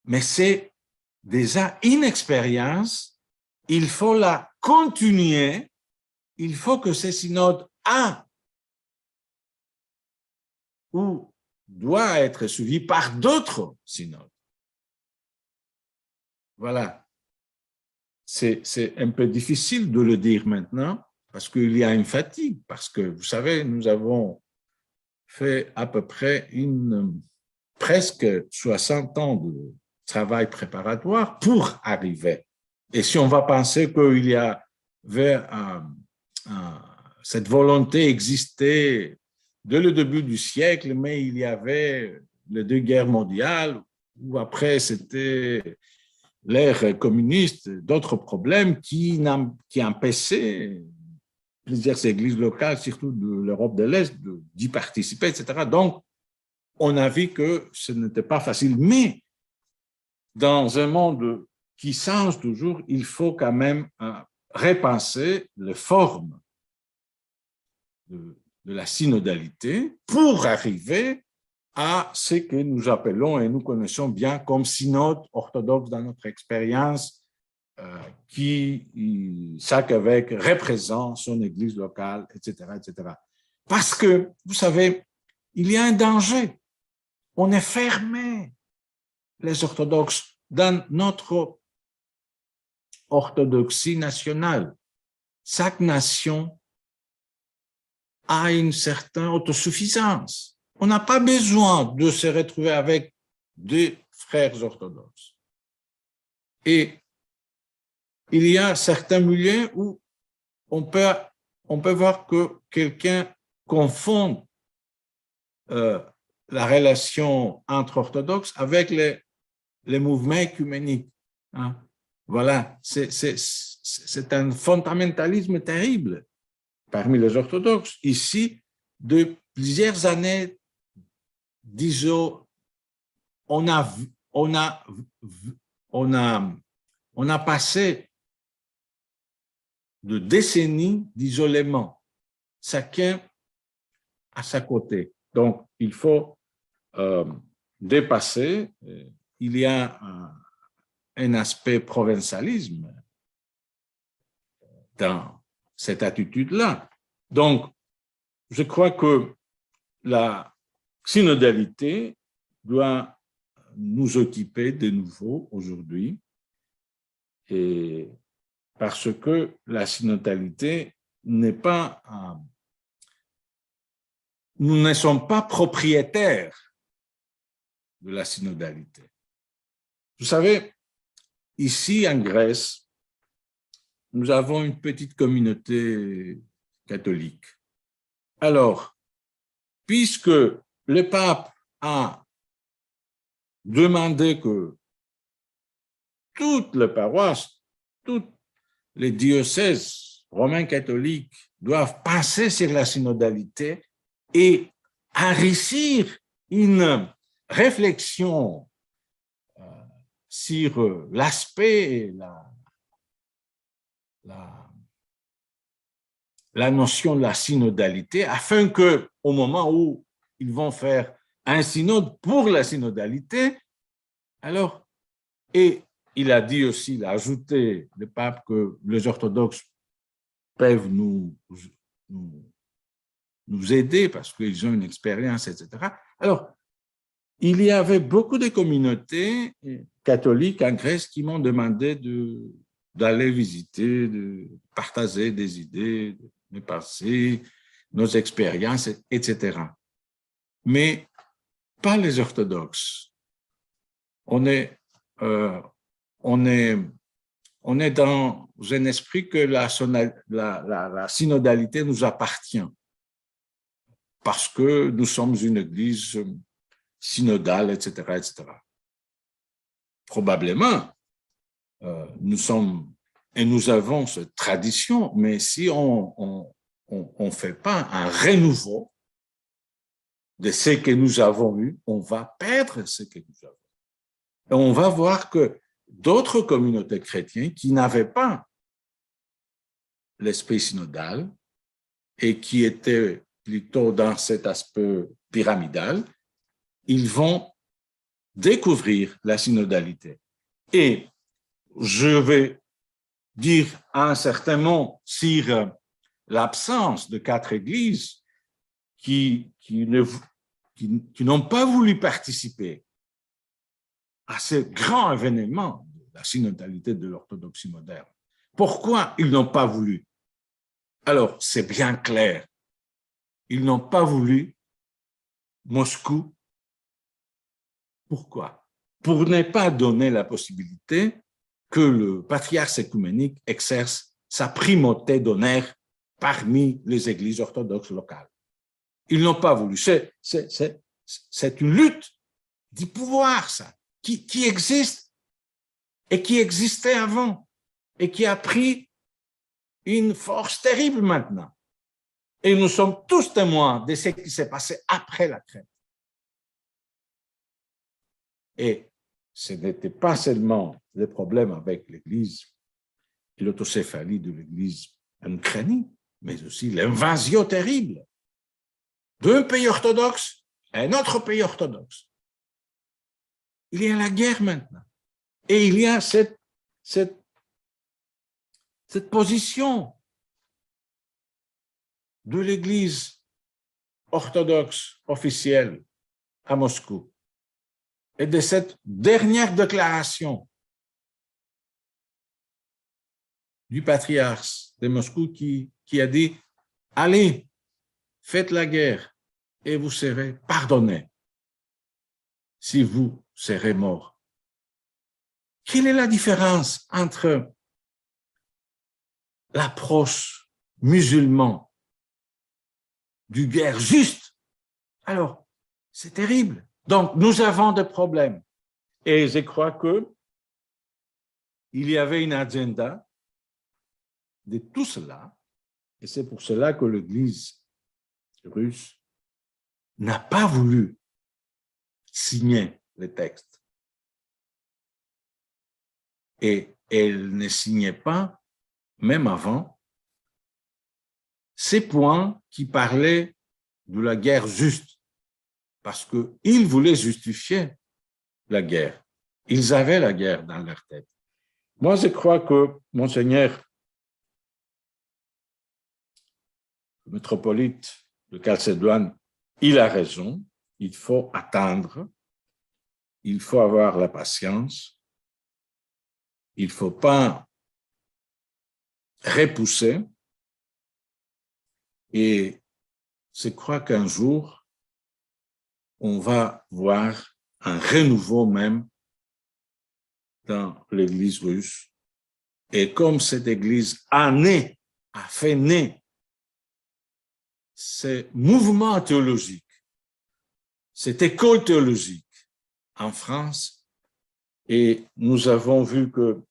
mais c'est déjà une expérience, il faut la continuer, il faut que ces synodes ou doit être suivi par d'autres synodes. Voilà. C'est un peu difficile de le dire maintenant parce qu'il y a une fatigue, parce que, vous savez, nous avons fait à peu près presque 60 ans de travail préparatoire pour arriver. Et si on va penser qu'il y avait cette volonté existait dès le début du siècle, mais il y avait les 2 guerres mondiales, ou après c'était l'ère communiste, d'autres problèmes qui empêchaient plusieurs églises locales, surtout de l'Europe de l'Est, d'y participer, etc. Donc, on a vu que ce n'était pas facile. Mais dans un monde qui change toujours, il faut quand même repenser les formes de la synodalité pour arriver à ce que nous appelons et nous connaissons bien comme synode orthodoxe dans notre expérience, qui, chaque évêque représente son église locale, etc., etc. Parce que, vous savez, il y a un danger. On est fermé, les orthodoxes, dans notre orthodoxie nationale. Chaque nation a une certaine autosuffisance. On n'a pas besoin de se retrouver avec 2 frères orthodoxes. Et il y a certains milieux où on peut voir que quelqu'un confond la relation entre orthodoxes avec les mouvements œcuméniques. Hein? Voilà, c'est un fondamentalisme terrible parmi les orthodoxes. Ici, de plusieurs années disons, on a passé de décennies d'isolement, chacun à sa côté. Donc, il faut dépasser. Il y a un aspect provincialisme dans cette attitude-là. Donc, je crois que la synodalité doit nous occuper de nouveau aujourd'hui, et parce que la synodalité n'est pas, nous ne sommes pas propriétaires de la synodalité. Vous savez, ici en Grèce, nous avons une petite communauté catholique. Alors, puisque le pape a demandé que toutes les paroisses, tous les diocèses romains catholiques doivent passer sur la synodalité et enrichir une réflexion sur l'aspect et la notion de la synodalité, afin que, au moment où ils vont faire un synode pour la synodalité, alors, et il a dit aussi, il a ajouté, le pape, que les orthodoxes peuvent nous aider parce qu'ils ont une expérience, etc. Alors, il y avait beaucoup de communautés catholiques en Grèce qui m'ont demandé d'aller visiter, de partager des idées, de passer nos expériences, etc. Mais pas les orthodoxes. On est dans un esprit que la synodalité nous appartient parce que nous sommes une église synodale, etc., etc. Probablement, nous avons cette tradition, mais si on fait pas un renouveau de ce que nous avons eu, on va perdre ce que nous avons. Et on va voir que d'autres communautés chrétiennes qui n'avaient pas l'esprit synodal et qui étaient plutôt dans cet aspect pyramidal, ils vont découvrir la synodalité. Et je vais dire un certain mot sur l'absence de 4 églises qui n'ont pas voulu participer à ce grand événement de la synodalité de l'orthodoxie moderne. Pourquoi ils n'ont pas voulu? Alors, c'est bien clair. Ils n'ont pas voulu Moscou. Pourquoi? Pour ne pas donner la possibilité que le patriarche œcuménique exerce sa primauté d'honneur parmi les églises orthodoxes locales. Ils n'ont pas voulu. C'est une lutte du pouvoir, ça, qui existe et qui existait avant et qui a pris une force terrible maintenant. Et nous sommes tous témoins de ce qui s'est passé après la Crète. Et ce n'était pas seulement le problème avec l'Église et l'autocéphalie de l'Église en Ukraine, mais aussi l'invasion terrible d'un pays orthodoxe à un autre pays orthodoxe. Il y a la guerre maintenant. Et il y a cette position de l'Église orthodoxe officielle à Moscou et de cette dernière déclaration du patriarche de Moscou qui a dit « Allez, faites la guerre et vous serez pardonnés si vous serez morts. » Quelle est la différence entre l'approche musulmane du guerre juste? Alors, c'est terrible. Donc, nous avons des problèmes. Et je crois que il y avait une agenda de tout cela. Et c'est pour cela que l'Église russe n'a pas voulu signait les textes. Et elle ne signait pas, même avant, ces points qui parlaient de la guerre juste, parce qu'ils voulaient justifier la guerre. Ils avaient la guerre dans leur tête. Moi, je crois que Monseigneur le métropolite de Chalcédoine, il a raison, il faut attendre, il faut avoir la patience, il ne faut pas repousser, et je crois qu'un jour, on va voir un renouveau même dans l'Église russe. Et comme cette Église a fait naître ce mouvement théologique, cette école théologique en France, et nous avons vu que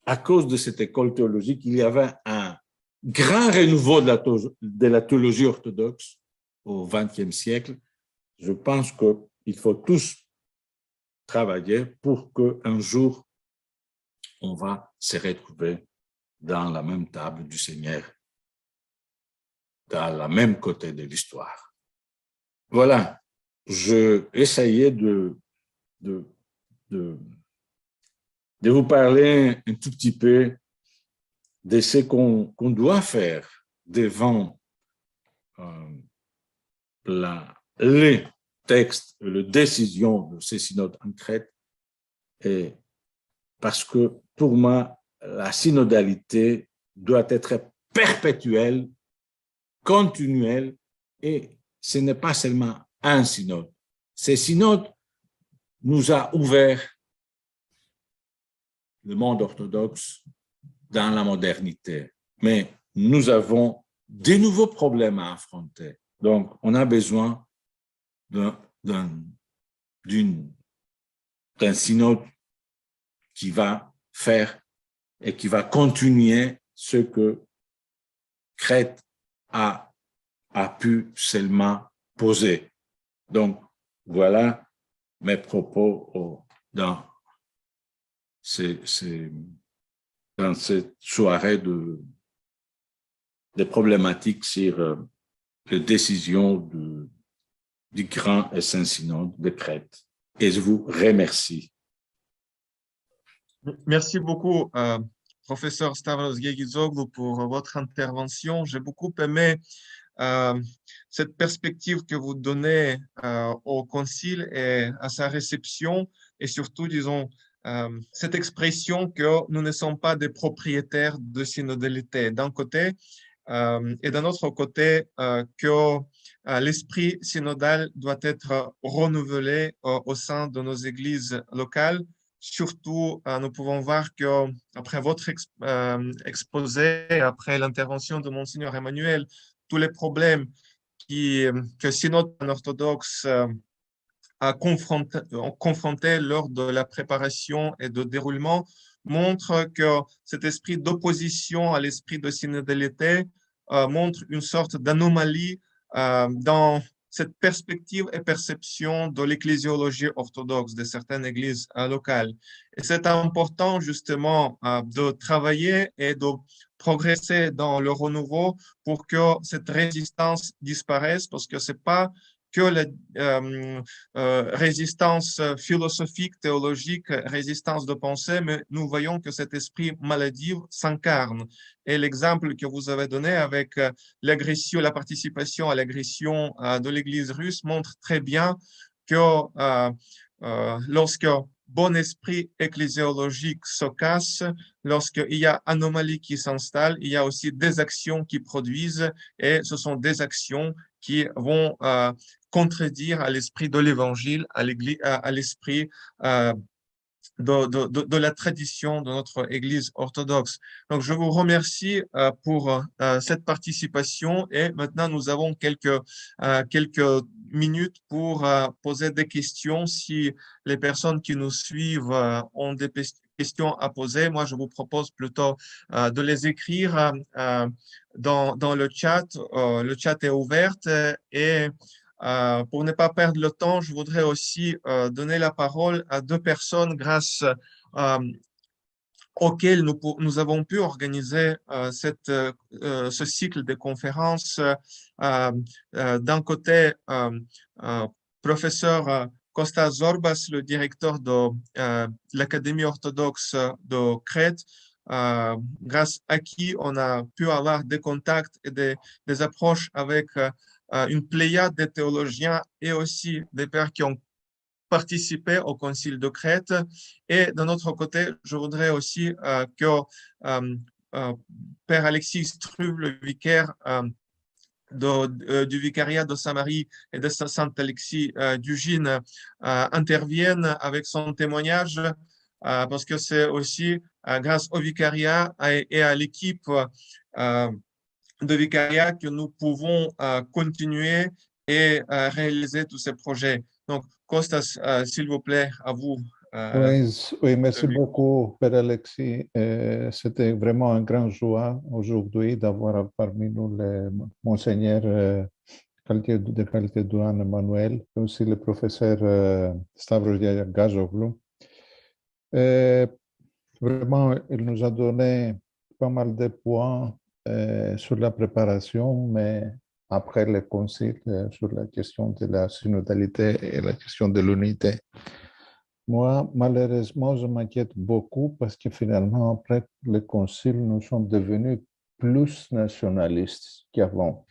à cause de cette école théologique, il y avait un grand renouveau de la théologie orthodoxe au XXe siècle. Je pense qu'il faut tous travailler pour qu'un jour, on va se retrouver dans la même table du Seigneur, dans la même côté de l'histoire. Voilà, je essayais de vous parler un tout petit peu de ce qu'on doit faire devant les textes, les décisions de ces synodes en Crète, et parce que pour moi, la synodalité doit être perpétuelle, continuelle, et ce n'est pas seulement un synode. Ces synodes nous a ouvert le monde orthodoxe dans la modernité, mais nous avons de nouveaux problèmes à affronter. Donc, on a besoin d'un synode qui va faire et qui va continuer ce que Crète a pu seulement poser. Donc, voilà mes propos dans cette soirée de problématiques sur les décisions du Grand et Saint Synode de Crète. Et je vous remercie. Merci beaucoup, professeur Stavros Gegizoglou, pour votre intervention. J'ai beaucoup aimé cette perspective que vous donnez au concile et à sa réception, et surtout, disons, cette expression que nous ne sommes pas des propriétaires de synodalité d'un côté, et d'un autre côté, que l'esprit synodal doit être renouvelé au sein de nos églises locales. Surtout, nous pouvons voir que après votre exposé, après l'intervention de Monseigneur Emmanuel, tous les problèmes que Synode orthodoxe a confronté lors de la préparation et de déroulement montrent que cet esprit d'opposition à l'esprit de synodalité montre une sorte d'anomalie dans cette perspective et perception de l'ecclésiologie orthodoxe de certaines églises locales. Et c'est important justement de travailler et de progresser dans le renouveau pour que cette résistance disparaisse, parce que c'est pas que la résistance philosophique, théologique, résistance de pensée, mais nous voyons que cet esprit maladif s'incarne. Et l'exemple que vous avez donné avec l'agression, la participation à l'agression de l'Église russe montre très bien que lorsque bon esprit ecclésiologique se casse, lorsqu'il y a anomalie qui s'installe, il y a aussi des actions qui produisent, et ce sont des actions qui vont contredire à l'esprit de l'Évangile, à l'esprit de la tradition de notre Église orthodoxe. Donc, je vous remercie pour cette participation, et maintenant nous avons quelques minutes pour poser des questions. Si les personnes qui nous suivent ont des questions à poser, moi je vous propose plutôt de les écrire dans le chat. Le chat est ouvert, et pour ne pas perdre le temps, je voudrais aussi donner la parole à deux personnes grâce auxquelles nous avons pu organiser ce cycle de conférences. D'un côté, professeur Kostas Zorbas, le directeur de l'Académie orthodoxe de Crète, grâce à qui on a pu avoir des contacts et des approches avec une pléiade de théologiens et aussi des pères qui ont participé au Concile de Crète. Et d'un autre côté, je voudrais aussi que Père Alexis Struve, le vicaire du vicariat de Saint-Marie et de Saint-Alexis d'Ugine, intervienne avec son témoignage, parce que c'est aussi grâce au vicariat et à l'équipe de vicariat que nous pouvons continuer et réaliser tous ces projets. Donc, Kostas, s'il vous plaît, à vous. Oui, merci beaucoup, Père Alexis. C'était vraiment un grand joie aujourd'hui d'avoir parmi nous le Monseigneur de Chalcédoine Emmanuel et aussi le professeur Stavros Giagazoglou. Vraiment, il nous a donné pas mal de points sur la préparation, mais après le concile, sur la question de la synodalité et la question de l'unité. Moi, malheureusement, je m'inquiète beaucoup parce que finalement, après le concile, nous sommes devenus plus nationalistes qu'avant.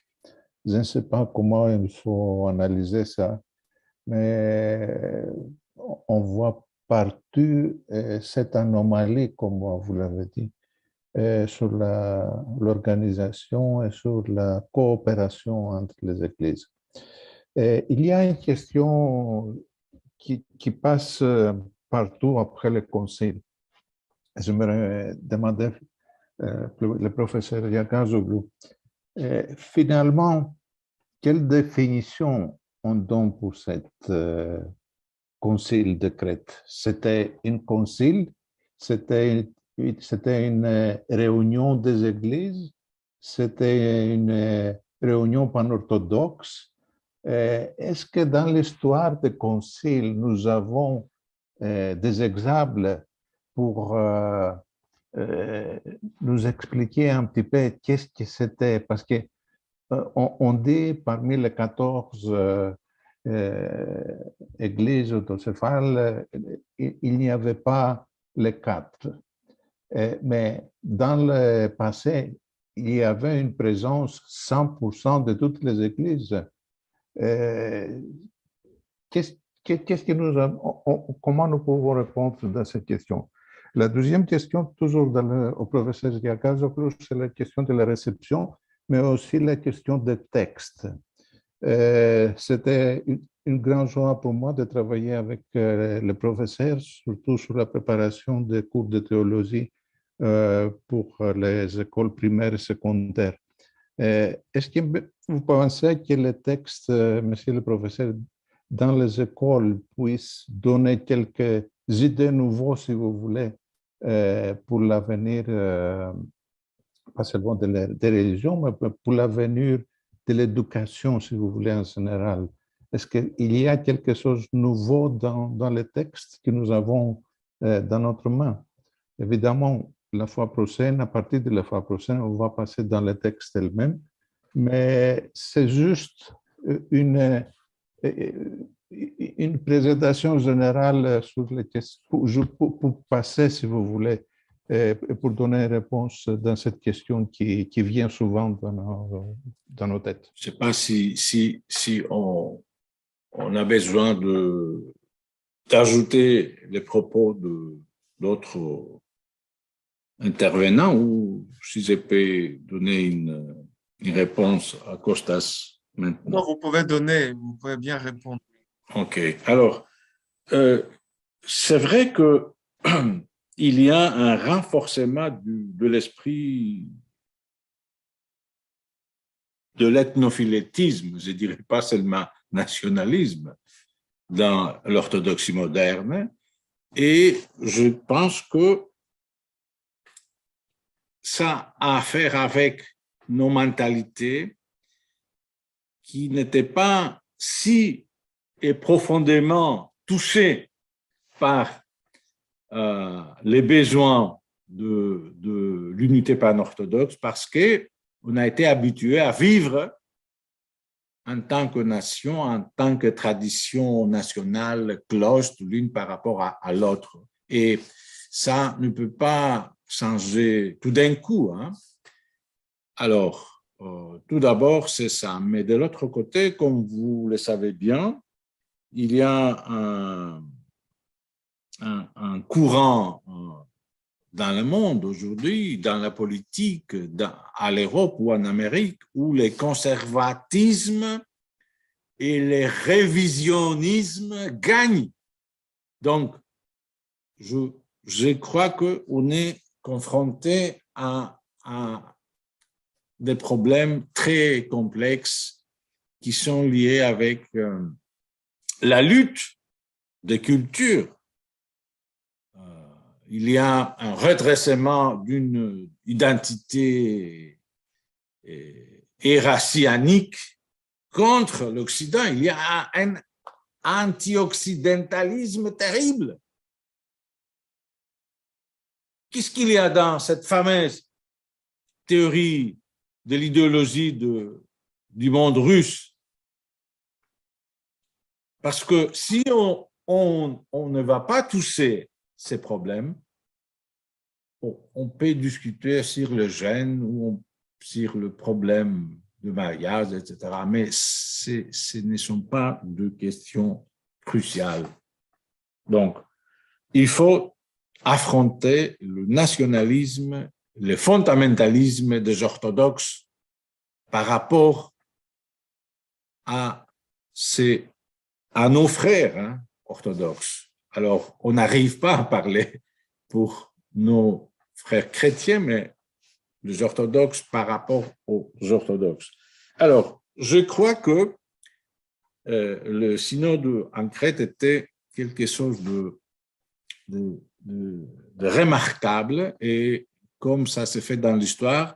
Je ne sais pas comment il faut analyser ça, mais on voit partout cette anomalie, comme vous l'avez dit, sur l'organisation et sur la coopération entre les églises. Il y a une question qui passe partout après le concile. Je me demandais, le professeur Giagazoglou, finalement, quelle définition on donne pour cette concile de Crète? C'était un concile? C'était une réunion des églises? C'était une réunion panorthodoxe? Est-ce que dans l'histoire des conciles, nous avons des exemples pour nous expliquer un petit peu qu'est-ce que c'était? Parce que on dit parmi les 14 églises autocéphales, il n'y avait pas les 4. Mais dans le passé, il y avait une présence 100% de toutes les églises. Comment nous pouvons répondre à cette question? La deuxième question, toujours au professeur Giagazoglou, c'est la question de la réception, mais aussi la question des textes. C'était une grande joie pour moi de travailler avec le professeur, surtout sur la préparation des cours de théologie pour les écoles primaires et secondaires. Est-ce que vous pensez que les textes, monsieur le professeur, dans les écoles puissent donner quelques idées nouvelles, si vous voulez, pour l'avenir, pas seulement des religions, mais pour l'avenir de l'éducation, si vous voulez, en général? Est-ce qu'il y a quelque chose de nouveau dans les textes que nous avons dans notre main? Évidemment, la fois prochaine, à partir de la fois prochaine, on va passer dans les textes elles-mêmes, mais c'est juste une présentation générale sur les questions, pour passer, si vous voulez, et pour donner une réponse dans cette question qui vient souvent dans nos têtes. Je ne sais pas si on a besoin d'ajouter les propos d'autres intervenants ou si je peux donner une réponse à Kostas maintenant. Non, vous pouvez bien répondre. OK. Alors, c'est vrai que il y a un renforcement de l'esprit de l'ethnophilétisme, je ne dirais pas seulement nationalisme, dans l'orthodoxie moderne. Et je pense que ça a à faire avec nos mentalités qui n'étaient pas si et profondément touché par les besoins de l'unité panorthodoxe parce qu'on a été habitué à vivre en tant que nation, en tant que tradition nationale cloche l'une par rapport à l'autre. Et ça ne peut pas changer tout d'un coup. Hein. Alors, tout d'abord, c'est ça. Mais de l'autre côté, comme vous le savez bien, il y a un courant dans le monde aujourd'hui, dans la politique, à l'Europe ou en Amérique, où les conservatismes et les révisionnismes gagnent. Donc, je crois qu'on est confronté à des problèmes très complexes qui sont liés avec la lutte des cultures. Il y a un redressement d'une identité érasianique contre l'Occident. Il y a un anti-occidentalisme terrible. Qu'est-ce qu'il y a dans cette fameuse théorie de l'idéologie du monde russe? Parce que si on ne va pas toucher ces problèmes, on peut discuter sur le gène ou sur le problème de mariage, etc. Mais ce ne sont pas deux questions cruciales. Donc, il faut affronter le nationalisme, le fondamentalisme des orthodoxes par rapport à nos frères orthodoxes. Alors, on n'arrive pas à parler pour nos frères chrétiens, mais les orthodoxes par rapport aux orthodoxes. Alors, je crois que le synode en Crète était quelque chose de remarquable et comme ça se fait dans l'histoire,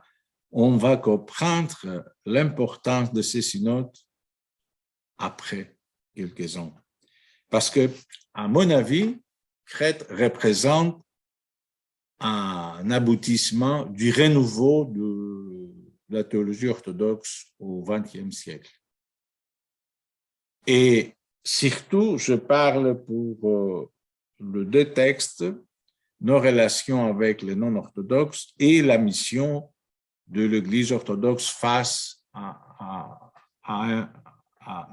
on va comprendre l'importance de ces synodes après quelques ans. Parce que, à mon avis, Crète représente un aboutissement du renouveau de la théologie orthodoxe au XXe siècle. Et surtout, je parle pour les deux textes, nos relations avec les non-orthodoxes et la mission de l'Église orthodoxe face à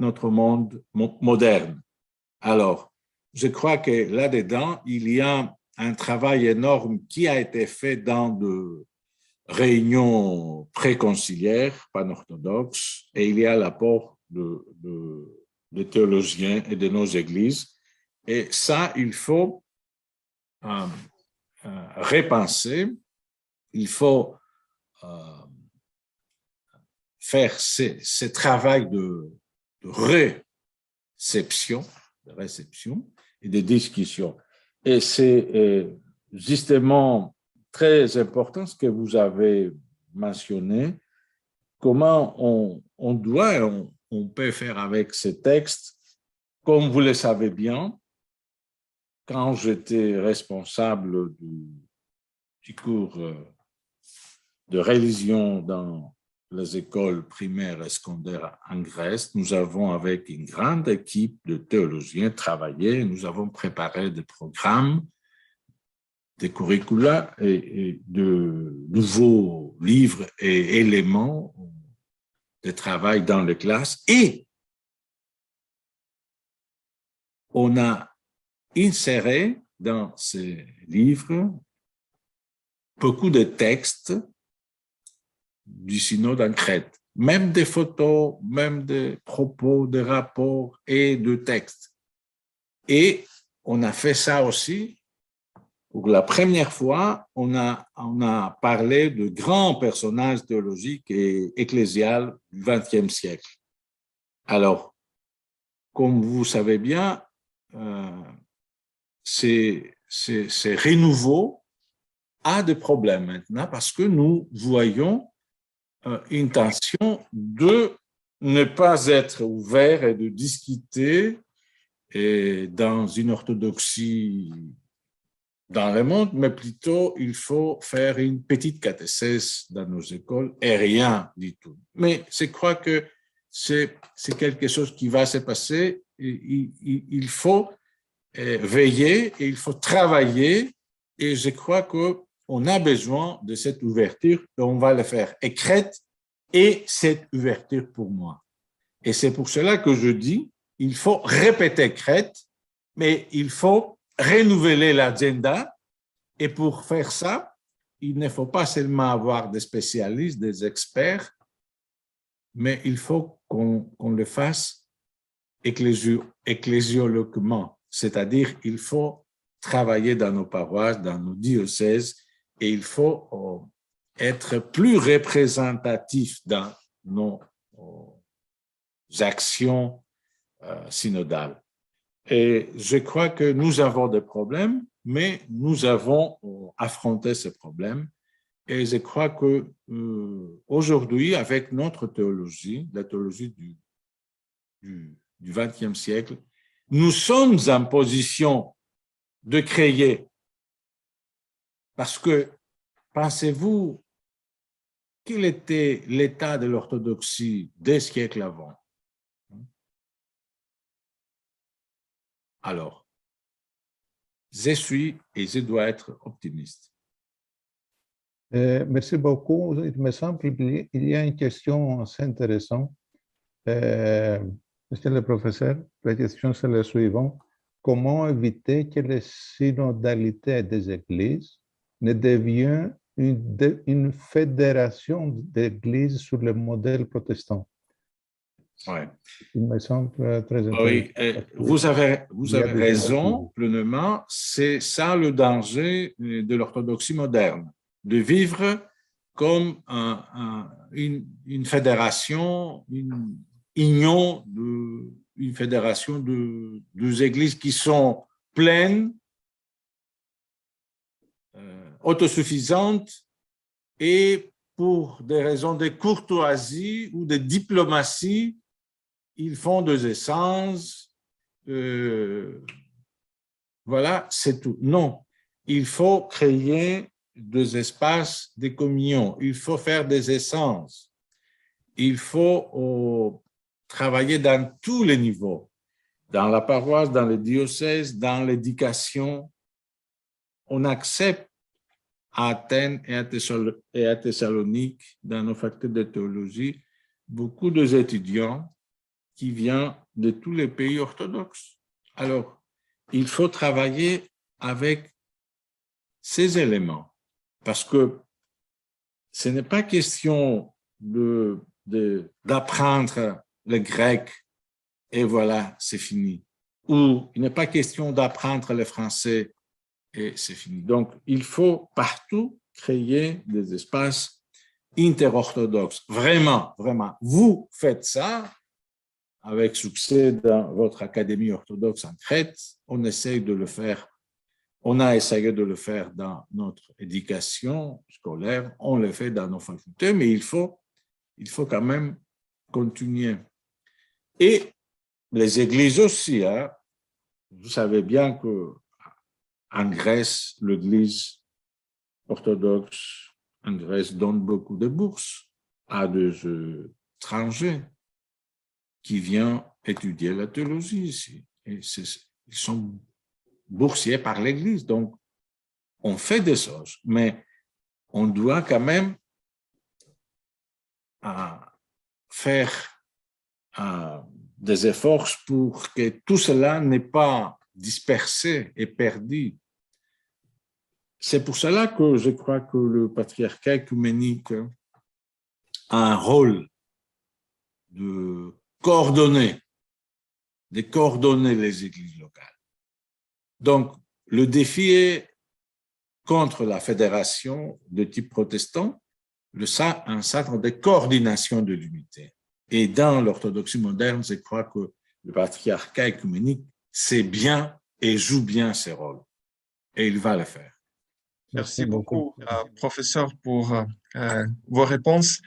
notre monde moderne. Alors, je crois que là-dedans, il y a un travail énorme qui a été fait dans de réunions préconciliaires panorthodoxes et il y a l'apport de théologiens et de nos églises. Et ça, il faut repenser, il faut faire ce travail de réception et de discussion. Et c'est justement très important ce que vous avez mentionné, comment on doit et on peut faire avec ces textes. Comme vous le savez bien, quand j'étais responsable du cours de religion dans les écoles primaires et secondaires en Grèce, nous avons, avec une grande équipe de théologiens, travaillé, nous avons préparé des programmes, des curricula et de nouveaux livres et éléments de travail dans les classes. Et on a inséré dans ces livres beaucoup de textes du synode en Crète, même des photos, même des propos, des rapports et de textes. Et on a fait ça aussi, pour la première fois, on a parlé de grands personnages théologiques et ecclésiales du XXe siècle. Alors, comme vous savez bien, ces renouveaux a des problèmes maintenant parce que nous voyons une tension de ne pas être ouvert et de discuter et dans une orthodoxie dans le monde, mais plutôt il faut faire une petite catéchèse dans nos écoles et rien du tout. Mais je crois que c'est quelque chose qui va se passer. Il faut veiller et il faut travailler et je crois qu'on a besoin de cette ouverture et on va le faire. Et Crète est cette ouverture pour moi. Et c'est pour cela que je dis, il faut répéter Crète, mais il faut renouveler l'agenda. Et pour faire ça, il ne faut pas seulement avoir des spécialistes, des experts, mais il faut qu'on le fasse ecclésiologiquement. C'est-à-dire, il faut travailler dans nos paroisses, dans nos diocèses, et il faut être plus représentatif dans nos actions synodales. Et je crois que nous avons des problèmes, mais nous avons affronté ces problèmes. Et je crois que aujourd'hui, avec notre théologie, la théologie du XXe siècle, nous sommes en position de créer. Parce que, pensez-vous, quel était l'état de l'orthodoxie des siècles avant? Alors, je suis et je dois être optimiste. Merci beaucoup. Il me semble qu'il y a une question assez intéressante. Monsieur le professeur, la question c'est la suivante. Comment éviter que la synodalité des églises ne devienne une fédération d'églises sur le modèle protestant? Ouais. Il me semble très intéressant. Oui, vous avez raison pleinement. C'est ça le danger de l'orthodoxie moderne, de vivre comme une fédération, une union, une fédération de deux églises qui sont pleines, autosuffisantes et pour des raisons de courtoisie ou de diplomatie, ils font des essences, voilà, c'est tout. Non, il faut créer des espaces de communion, il faut faire des essences, il faut travailler dans tous les niveaux, dans la paroisse, dans le diocèse, dans l'éducation. On accepte à Athènes et à Thessalonique, dans nos facultés de théologie, beaucoup d'étudiants qui viennent de tous les pays orthodoxes. Alors, il faut travailler avec ces éléments, parce que ce n'est pas question d'apprendre le grec et voilà, c'est fini. Ou il n'est pas question d'apprendre le français et c'est fini. Donc, il faut partout créer des espaces interorthodoxes. Vraiment, vraiment. Vous faites ça avec succès dans votre académie orthodoxe en Crète. On essaye de le faire. On a essayé de le faire dans notre éducation scolaire. On le fait dans nos facultés, mais il faut quand même continuer. Et les églises aussi. Hein. Vous savez bien que en Grèce, l'Église orthodoxe en Grèce donne beaucoup de bourses à des étrangers qui viennent étudier la théologie ici. Et ils sont boursiers par l'Église. Donc, on fait des choses, mais on doit quand même faire des efforts pour que tout cela n'est pas dispersé et perdu. C'est pour cela que je crois que le patriarcat œcuménique a un rôle de coordonner les églises locales. Donc, le défi est contre la fédération de type protestant, un centre de coordination de l'unité. Et dans l'orthodoxie moderne, je crois que le patriarcat œcuménique sait bien et joue bien ses rôles. Et il va le faire. Merci beaucoup, professeur, pour vos réponses.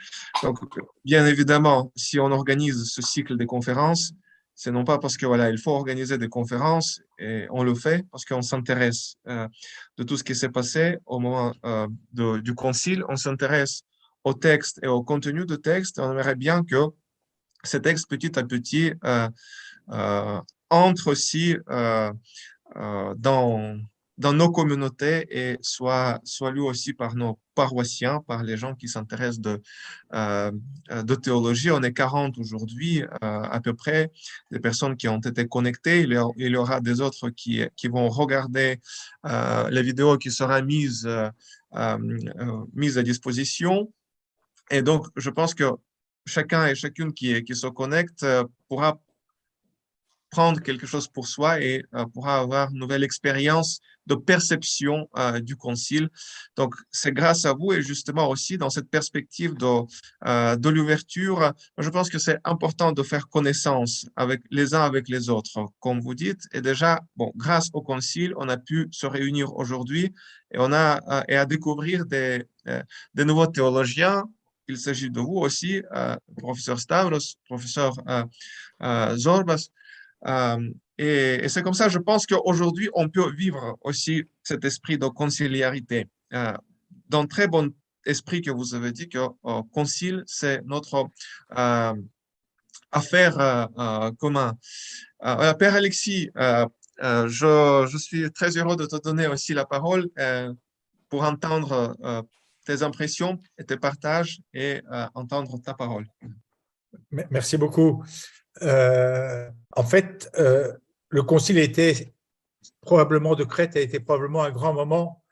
Donc, bien évidemment, si on organise ce cycle de conférences, c'est non pas parce que voilà, il faut organiser des conférences et on le fait parce qu'on s'intéresse de tout ce qui s'est passé au moment du concile. On s'intéresse au texte et au contenu du texte. On aimerait bien que ces textes, petit à petit, entrent aussi dans nos communautés et soit lus aussi par nos paroissiens, par les gens qui s'intéressent de théologie. On est 40 aujourd'hui à peu près, des personnes qui ont été connectées. Il y aura des autres qui vont regarder les vidéos qui seront mises à disposition. Et donc, je pense que chacun et chacune qui se connecte pourra prendre quelque chose pour soi et pourra avoir une nouvelle expérience de perception du concile. Donc, c'est grâce à vous et justement aussi dans cette perspective de l'ouverture, je pense que c'est important de faire connaissance avec les uns avec les autres, comme vous dites. Et déjà, bon, grâce au concile, on a pu se réunir aujourd'hui et et à découvrir des nouveaux théologiens. Il s'agit de vous aussi, professeur Stavros, professeur Zorbas. Et c'est comme ça, je pense qu'aujourd'hui, on peut vivre aussi cet esprit de conciliarité. Dans très bon esprit que vous avez dit que concile, c'est notre affaire commune. Père Alexis, je suis très heureux de te donner aussi la parole pour entendre tes impressions et tes partages et entendre ta parole. Merci beaucoup. En fait, le concile de Crète a été probablement un grand moment,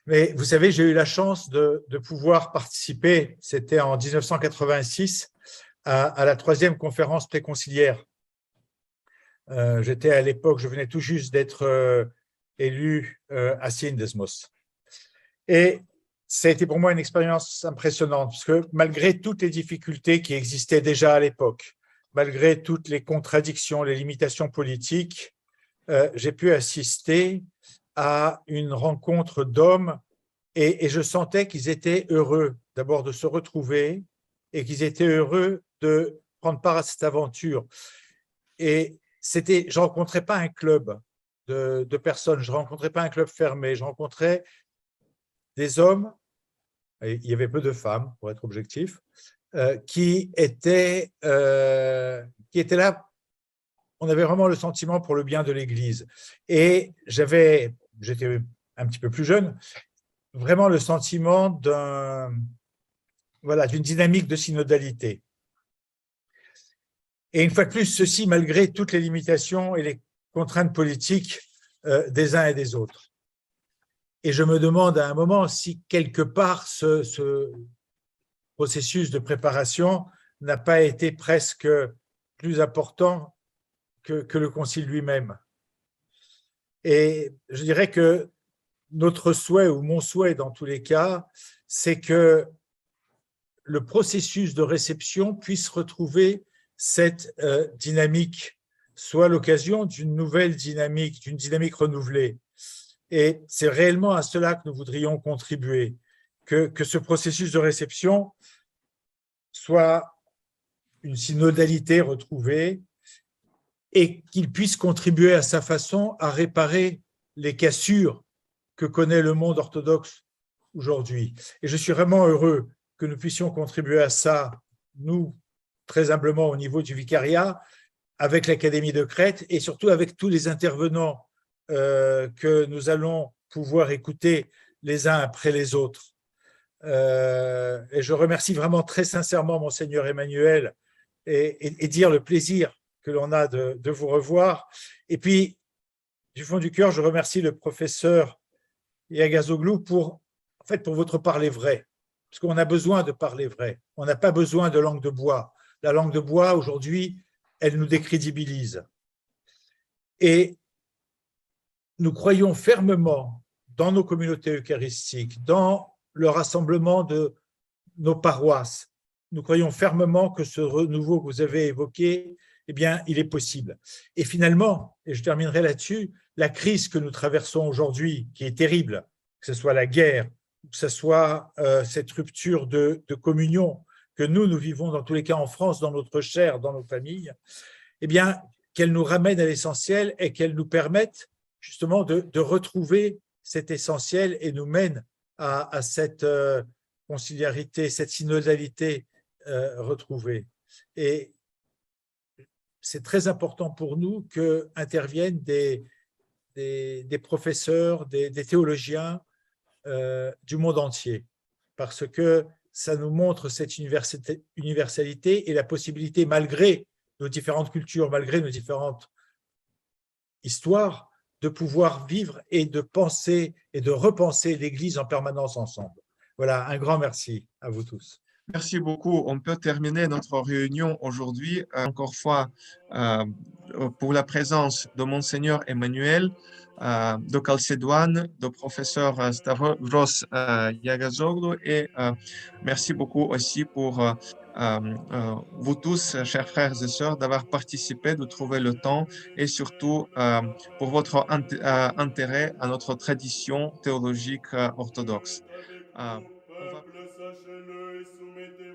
mais vous savez, j'ai eu la chance de pouvoir participer, c'était en 1986, à la 3e conférence préconciliaire. J'étais à l'époque, je venais tout juste d'être élu à Syndesmos. Et ça a été pour moi une expérience impressionnante, parce que malgré toutes les difficultés qui existaient déjà à l'époque, malgré toutes les contradictions, les limitations politiques, j'ai pu assister à une rencontre d'hommes et je sentais qu'ils étaient heureux d'abord de se retrouver et qu'ils étaient heureux de prendre part à cette aventure. Et je ne rencontrais pas un club de personnes, je ne rencontrais pas un club fermé, je rencontrais des hommes, et il y avait peu de femmes pour être objectif, qui étaient là. On avait vraiment le sentiment pour le bien de l'Église. Et j'étais un petit peu plus jeune, vraiment le sentiment d'une dynamique de synodalité. Et une fois de plus, ceci malgré toutes les limitations et les contraintes politiques des uns et des autres. Et je me demande à un moment si quelque part ce processus de préparation n'a pas été presque plus important que le concile lui-même. Et je dirais que notre souhait, ou mon souhait dans tous les cas, c'est que le processus de réception puisse retrouver cette dynamique, soit l'occasion d'une nouvelle dynamique, d'une dynamique renouvelée. Et c'est réellement à cela que nous voudrions contribuer, que ce processus de réception soit une synodalité retrouvée et qu'il puisse contribuer à sa façon à réparer les cassures que connaît le monde orthodoxe aujourd'hui. Et je suis vraiment heureux que nous puissions contribuer à ça, nous, très humblement au niveau du vicariat, avec l'Académie de Crète et surtout avec tous les intervenants que nous allons pouvoir écouter les uns après les autres. Et je remercie vraiment très sincèrement Monseigneur Emmanuel et dire le plaisir que l'on a de vous revoir. Et puis, du fond du cœur, je remercie le professeur Iagazoglu pour votre parler vrai, parce qu'on a besoin de parler vrai. On n'a pas besoin de langue de bois. La langue de bois, aujourd'hui, elle nous décrédibilise. Et nous croyons fermement dans nos communautés eucharistiques, dans le rassemblement de nos paroisses. Nous croyons fermement que ce renouveau que vous avez évoqué, eh bien, il est possible. Et finalement, et je terminerai là-dessus, la crise que nous traversons aujourd'hui, qui est terrible, que ce soit la guerre, que ce soit cette rupture de communion que nous vivons dans tous les cas en France, dans notre chair, dans nos familles, eh bien, qu'elle nous ramène à l'essentiel et qu'elle nous permette justement de retrouver cet essentiel et nous mène à cette conciliarité, cette synodalité retrouvée. Et c'est très important pour nous qu'interviennent des professeurs, des théologiens du monde entier, parce que ça nous montre cette universalité et la possibilité, malgré nos différentes cultures, malgré nos différentes histoires, de pouvoir vivre et de penser et de repenser l'Église en permanence ensemble. Voilà, un grand merci à vous tous. Merci beaucoup. On peut terminer notre réunion aujourd'hui, encore fois, pour la présence de Monseigneur Emmanuel, de Calcédoine, de professeur Stavros Yagazoglu, et merci beaucoup aussi pour vous tous, chers frères et sœurs, d'avoir participé, de trouver le temps et surtout pour votre intérêt à notre tradition théologique orthodoxe. Peuple, sachez-le et soumettez